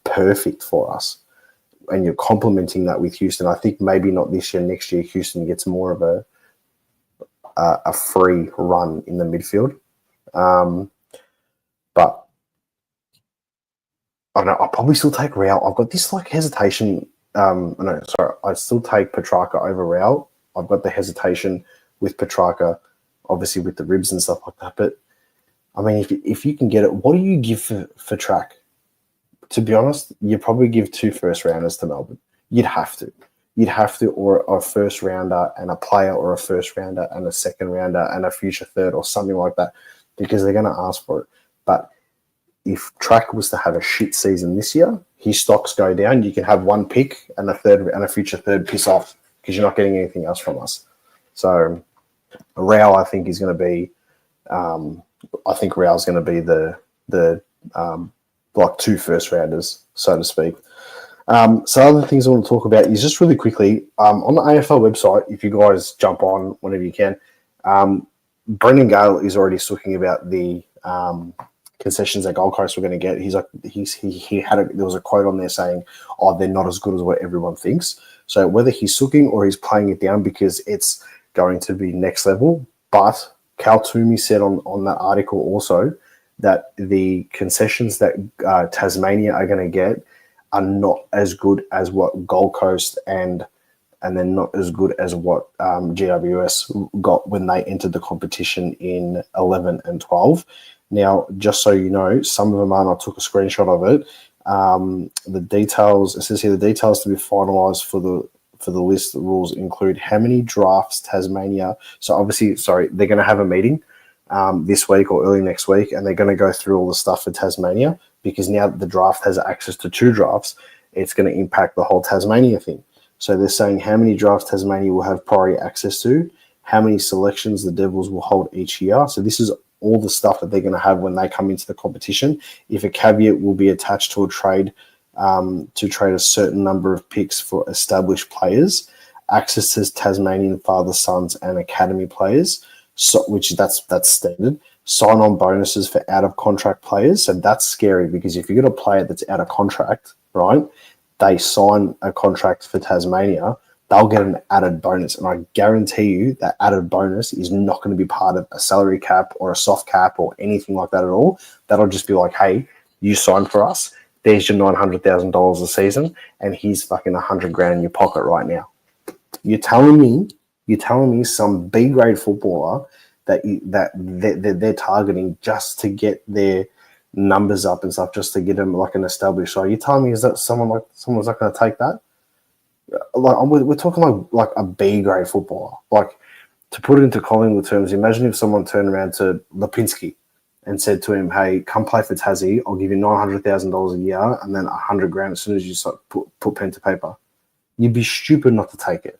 perfect for us. And you're complementing that with Houston. I think maybe not this year, next year, Houston gets more of a free run in the midfield. But I don't know. I'll probably still take Rao. I've got this hesitation. I still take Petrarca over Rao. I've got the hesitation with Petrarca, obviously with the ribs and stuff like that. But I mean, if you can get it, what do you give for Track? To be honest, you'd probably give 2 first rounders to Melbourne. You'd have to, or a first rounder and a player, or a first rounder and a second rounder and a future third, or something like that, because they're going to ask for it. But if Track was to have a shit season this year, his stocks go down. You can have 1 pick and a third and a future third piss off because you're not getting anything else from us. So Rao, I think, is going to be. I think Rao's going to be the 2 first rounders, so to speak. So other things I want to talk about is just really quickly on the AFL website. If you guys jump on whenever you can, Brendan Gale is already talking about the concessions that Gold Coast were going to get. He's like, there was a quote on there saying, "Oh, they're not as good as what everyone thinks." So whether he's sooking or he's playing it down because it's going to be next level, but Cal Toomey said on that article also that the concessions that Tasmania are going to get are not as good as what Gold Coast and then not as good as what GWS got when they entered the competition in 11 and 12. Now, just so you know, some of them are, and I took a screenshot of it. The details, it says here, the details to be finalised for the list rules include how many drafts Tasmania. So obviously, they're going to have a meeting this week or early next week, and they're going to go through all the stuff for Tasmania, because now that the draft has access to 2 drafts, it's going to impact the whole Tasmania thing. So they're saying how many drafts Tasmania will have priority access to, how many selections the Devils will hold each year. So this is all the stuff that they're going to have when they come into the competition. If a caveat will be attached to a trade to trade a certain number of picks for established players, access to Tasmanian father, sons, and academy players, so which that's standard. Sign-on bonuses for out-of-contract players. So that's scary, because if you've got a player that's out of contract, right, they sign a contract for Tasmania, they'll get an added bonus. And I guarantee you that added bonus is not going to be part of a salary cap or a soft cap or anything like that at all. That'll just be like, hey, you signed for us. There's your $900,000 a season, and here's fucking $100,000 in your pocket right now. You're telling me some B-grade footballer that they're targeting just to get their numbers up and stuff, just to get them like an established side. You're telling me is that someone's not going to take that? Like we're talking like a B-grade footballer. Like, to put it into Collingwood terms, imagine if someone turned around to Lipinski and said to him, "Hey, come play for Tassie. I'll give you $900,000 a year, and then $100,000 as soon as you put pen to paper." You'd be stupid not to take it.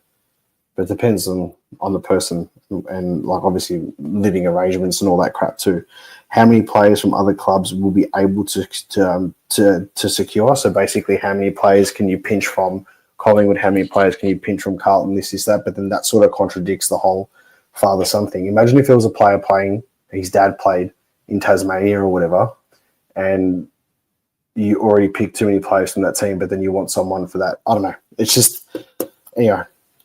But it depends on the person and, like, obviously living arrangements and all that crap too. How many players from other clubs will be able to secure? So basically, how many players can you pinch from Collingwood? How many players can you pinch from Carlton? This, that. But then that sort of contradicts the whole father-son thing. Imagine if there was a player playing, his dad played in Tasmania or whatever, and you already picked too many players from that team, but then you want someone for that. I don't know. It's just,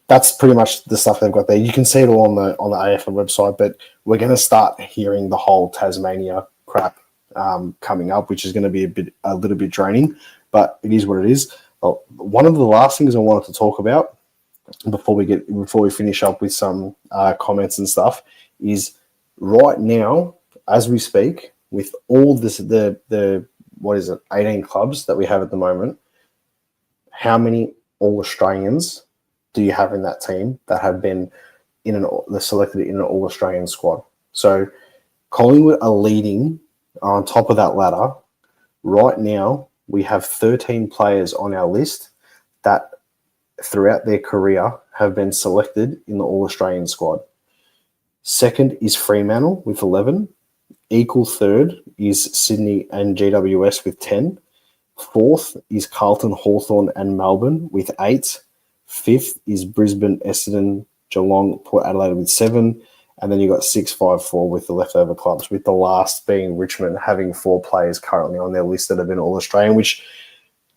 that's pretty much the stuff they've got there. You can see it all on the AFL website, but we're going to start hearing the whole Tasmania crap coming up, which is going to be a little bit draining, but it is what it is. Well, one of the last things I wanted to talk about before we finish up with some comments and stuff is right now, as we speak, with all this, the 18 clubs that we have at the moment, how many All-Australians do you have in that team that have been selected in an All-Australian squad? So Collingwood are leading on top of that ladder. Right now, we have 13 players on our list that throughout their career have been selected in the All-Australian squad. Second is Fremantle with 11. Equal third is Sydney and GWS with 10. Fourth is Carlton, Hawthorn and Melbourne with 8. Fifth is Brisbane, Essendon, Geelong, Port Adelaide with 7. And then you've got 6, 5, 4 with the leftover clubs, with the last being Richmond having 4 players currently on their list that have been All-Australian, which,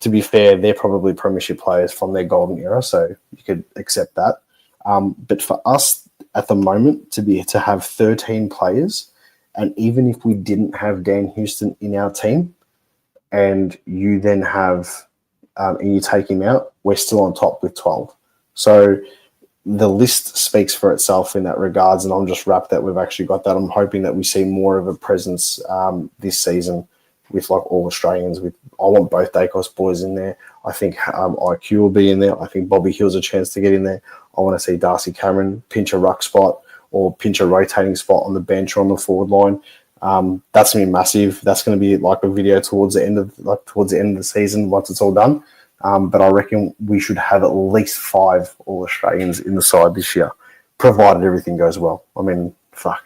to be fair, they're probably premiership players from their golden era, so you could accept that. But for us at the moment to have 13 players, and even if we didn't have Dan Houston in our team, and you then have and you take him out, we're still on top with 12. So the list speaks for itself in that regards, and I'm just wrapped that we've actually got that. I'm hoping that we see more of a presence this season with like all Australians. I want both Dacos boys in there. I think IQ will be in there. I think Bobby Hill's a chance to get in there. I want to see Darcy Cameron pinch a ruck spot or pinch a rotating spot on the bench or on the forward line. That's going to be massive. That's going to be like a video towards the end of the season once it's all done. But I reckon we should have at least 5 All Australians in the side this year, provided everything goes well. I mean, fuck.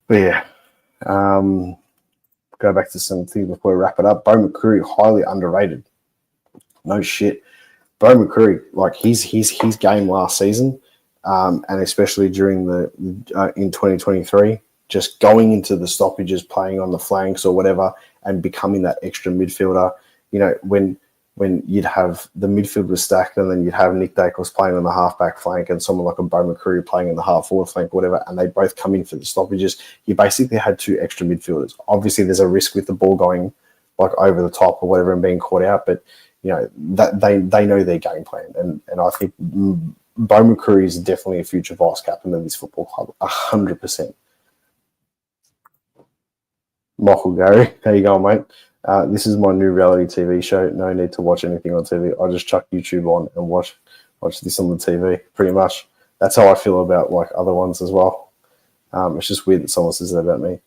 But yeah. Go back to some things before we wrap it up. Beau McCreery, highly underrated. No shit. Beau McCreery, like his game last season, and especially during in 2023, just going into the stoppages, playing on the flanks or whatever, and becoming that extra midfielder. You know, when when you'd have the midfield was stacked and then you'd have Nick Dacos playing on the half-back flank and someone like a Bo McCreary playing in the half-forward flank, whatever, and they both come in for the stoppages, you basically had two extra midfielders. Obviously, there's a risk with the ball going like over the top or whatever and being caught out, but that they know their game plan. And I think Bo McCreary is definitely a future vice-captain of this football club, 100%. Michael Gary, how you going, mate? This is my new reality TV show. No need to watch anything on TV. I just chuck YouTube on and watch this on the TV, pretty much. That's how I feel about like other ones as well. It's just weird that someone says that about me.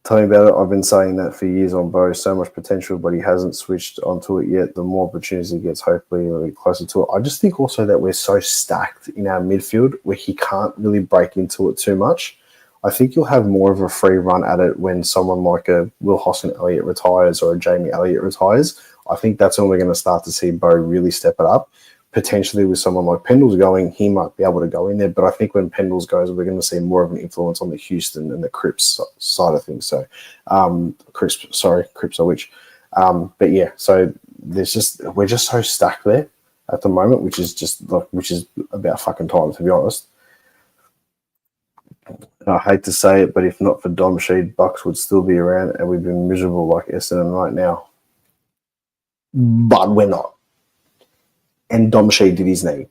Tell me about it. I've been saying that for years on Bo. So much potential, but he hasn't switched onto it yet. The more opportunities he gets, hopefully he'll be closer to it. I just think also that we're so stacked in our midfield where he can't really break into it too much. I think you'll have more of a free run at it when someone like a Will Hoskin-Elliott retires or a Jamie Elliott retires. I think that's when we're going to start to see Bo really step it up. Potentially with someone like Pendles going, he might be able to go in there. But I think when Pendles goes, we're going to see more of an influence on the Houston and the Cripps side of things. So, Cripps or which. But yeah, so we're just so stacked there at the moment, which is about fucking time, to be honest. I hate to say it, but if not for Dom Sheed, Bucks would still be around and we've been miserable like Essendon right now. But we're not. And Dom Sheed did his knee.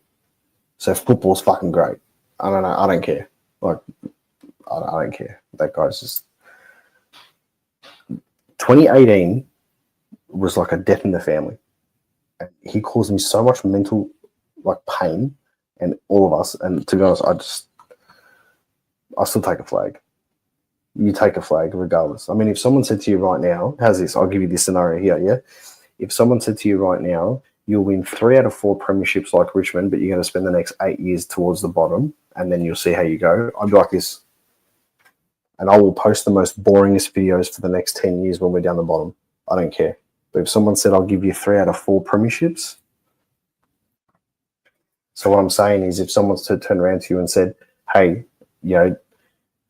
So football's fucking great. I don't know. I don't care. Like, I don't care. That guy's just... 2018 was like a death in the family. He caused me so much mental like pain and all of us. And to be honest, I still take a flag. You take a flag regardless. I mean, if someone said to you right now, how's this? I'll give you this scenario here, yeah? If someone said to you right now, you'll win 3 out of 4 premierships like Richmond, but you're going to spend the next 8 years towards the bottom, and then you'll see how you go, I'd be like this. And I will post the most boringest videos for the next 10 years when we're down the bottom. I don't care. But if someone said, I'll give you 3 out of 4 premierships, so what I'm saying is if someone's to turn around to you and said, hey,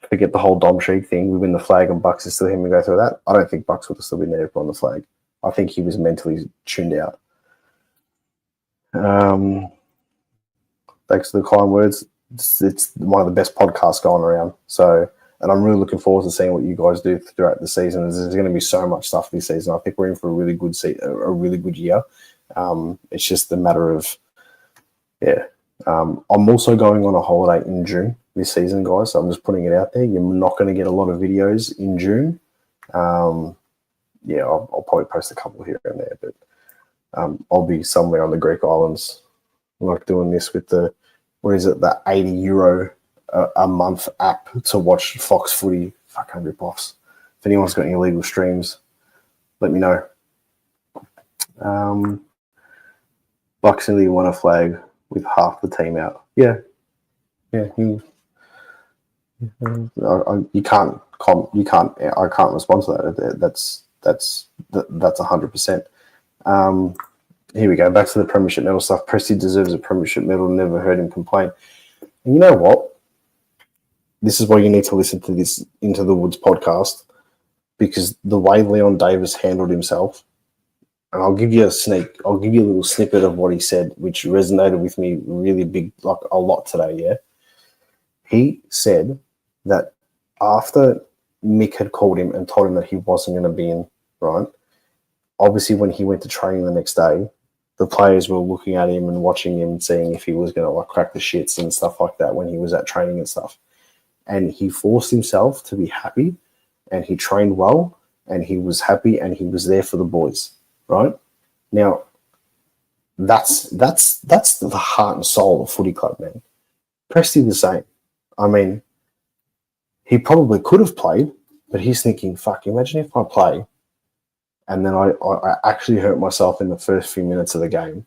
forget the whole Dom Sheed thing. We win the flag and Bucks is still him and go through that. I don't think Bucks would have still been there on the flag. I think he was mentally tuned out. Thanks for the kind words. It's one of the best podcasts going around. So, and I'm really looking forward to seeing what you guys do throughout the season. There's going to be so much stuff this season. I think we're in for a really good year. It's just a matter of, I'm also going on a holiday in June this season, guys. So I'm just putting it out there. You're not going to get a lot of videos in June. I'll probably post a couple here and there, but I'll be somewhere on the Greek islands, like doing this with the €80 a month app to watch Fox Footy. Fucking rip-offs. If anyone's got any illegal streams, let me know. Bucks nearly won a flag with half the team out. Yeah. I can't respond to that. That's 100%. Here we go. Back to the premiership medal stuff. Presti deserves a premiership medal. Never heard him complain. And you know what? This is why you need to listen to this Into the Woods podcast, because the way Leon Davis handled himself, and I'll give you a little snippet of what he said, which resonated with me really big, like a lot today, yeah? He said that after Mick had called him and told him that he wasn't going to be in, right? Obviously, when he went to training the next day, the players were looking at him and watching him, seeing if he was going to like crack the shits and stuff like that when he was at training and stuff. And he forced himself to be happy, and he trained well, and he was happy, and he was there for the boys, right? Now, that's the heart and soul of footy club, man. Presti the same. I mean, he probably could have played, but he's thinking, fuck, imagine if I play and then I actually hurt myself in the first few minutes of the game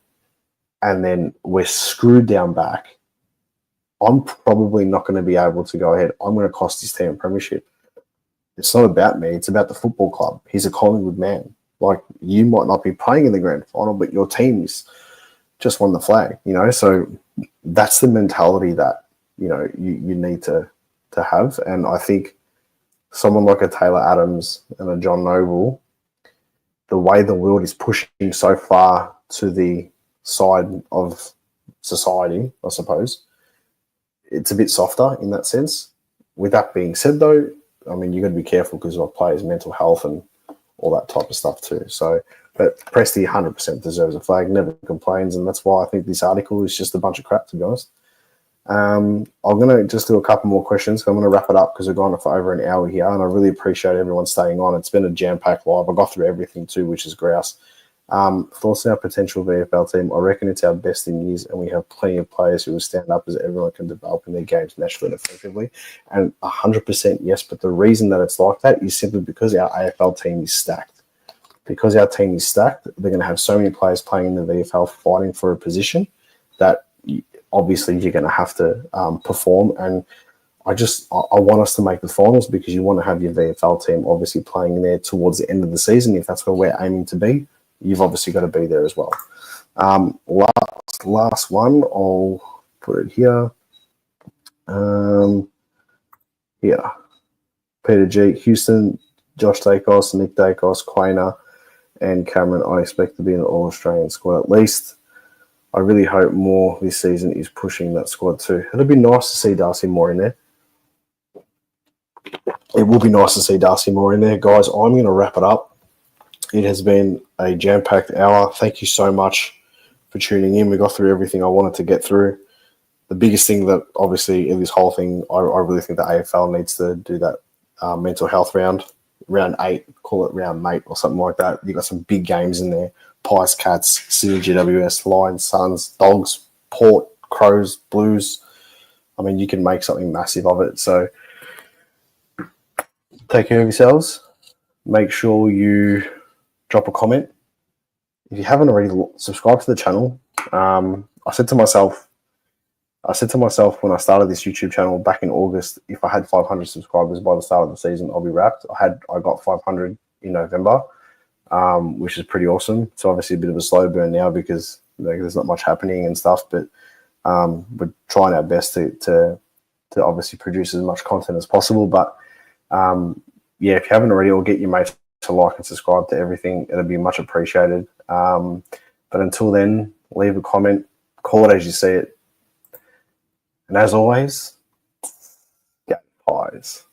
and then we're screwed down back. I'm probably not going to be able to go ahead. I'm going to cost his team a premiership. It's not about me. It's about the football club. He's a Collingwood man. Like, you might not be playing in the grand final, but your team's just won the flag, So that's the mentality that, you need to have. And I think someone like a Taylor Adams and a John Noble, the way the world is pushing so far to the side of society, I suppose, it's a bit softer in that sense. With that being said, though, I mean, you've got to be careful because of players' mental health and all that type of stuff too. So, but Presti 100% deserves a flag, never complains, and that's why I think this article is just a bunch of crap, to be honest. I'm going to just do a couple more questions. I'm going to wrap it up because we've gone for over an hour here, and I really appreciate everyone staying on. It's been a jam-packed live. I got through everything too, which is grouse. Thoughts on our potential VFL team? I reckon it's our best in years, and we have plenty of players who will stand up as everyone can develop in their games naturally and effectively. And 100% yes, but the reason that it's like that is simply because our AFL team is stacked. Because our team is stacked, they're going to have so many players playing in the VFL fighting for a position that obviously you're going to have to perform. And I want us to make the finals because you want to have your VFL team obviously playing there towards the end of the season. If that's where we're aiming to be, you've obviously got to be there as well. Last one, I'll put it here. Here. Peter G. Houston, Josh Dacos, Nick Dacos, Quainer, and Cameron, I expect to be in the All-Australian squad at least. I really hope more this season is pushing that squad too. It'll be nice to see Darcy Moore in there. It will be nice to see Darcy Moore in there. Guys, I'm going to wrap it up. It has been a jam-packed hour. Thank you so much for tuning in. We got through everything I wanted to get through. The biggest thing that obviously in this whole thing, I really think the AFL needs to do that mental health round 8, call it round mate or something like that. You got some big games in there. Pies, Cats, Sydney GWS, Lions, Suns, Dogs, Port, Crows, Blues. I mean, you can make something massive of it. So take care of yourselves. Make sure you drop a comment. If you haven't already, subscribe to the channel. I said to myself when I started this YouTube channel back in August, if I had 500 subscribers by the start of the season, I'll be wrapped. I got 500 in November, which is pretty awesome. It's obviously a bit of a slow burn now because there's not much happening and stuff, but we're trying our best to obviously produce as much content as possible. But yeah, if you haven't already, or get your mates to like and subscribe to everything, it'll be much appreciated. But until then, leave a comment, call it as you see it. And as always, get pies.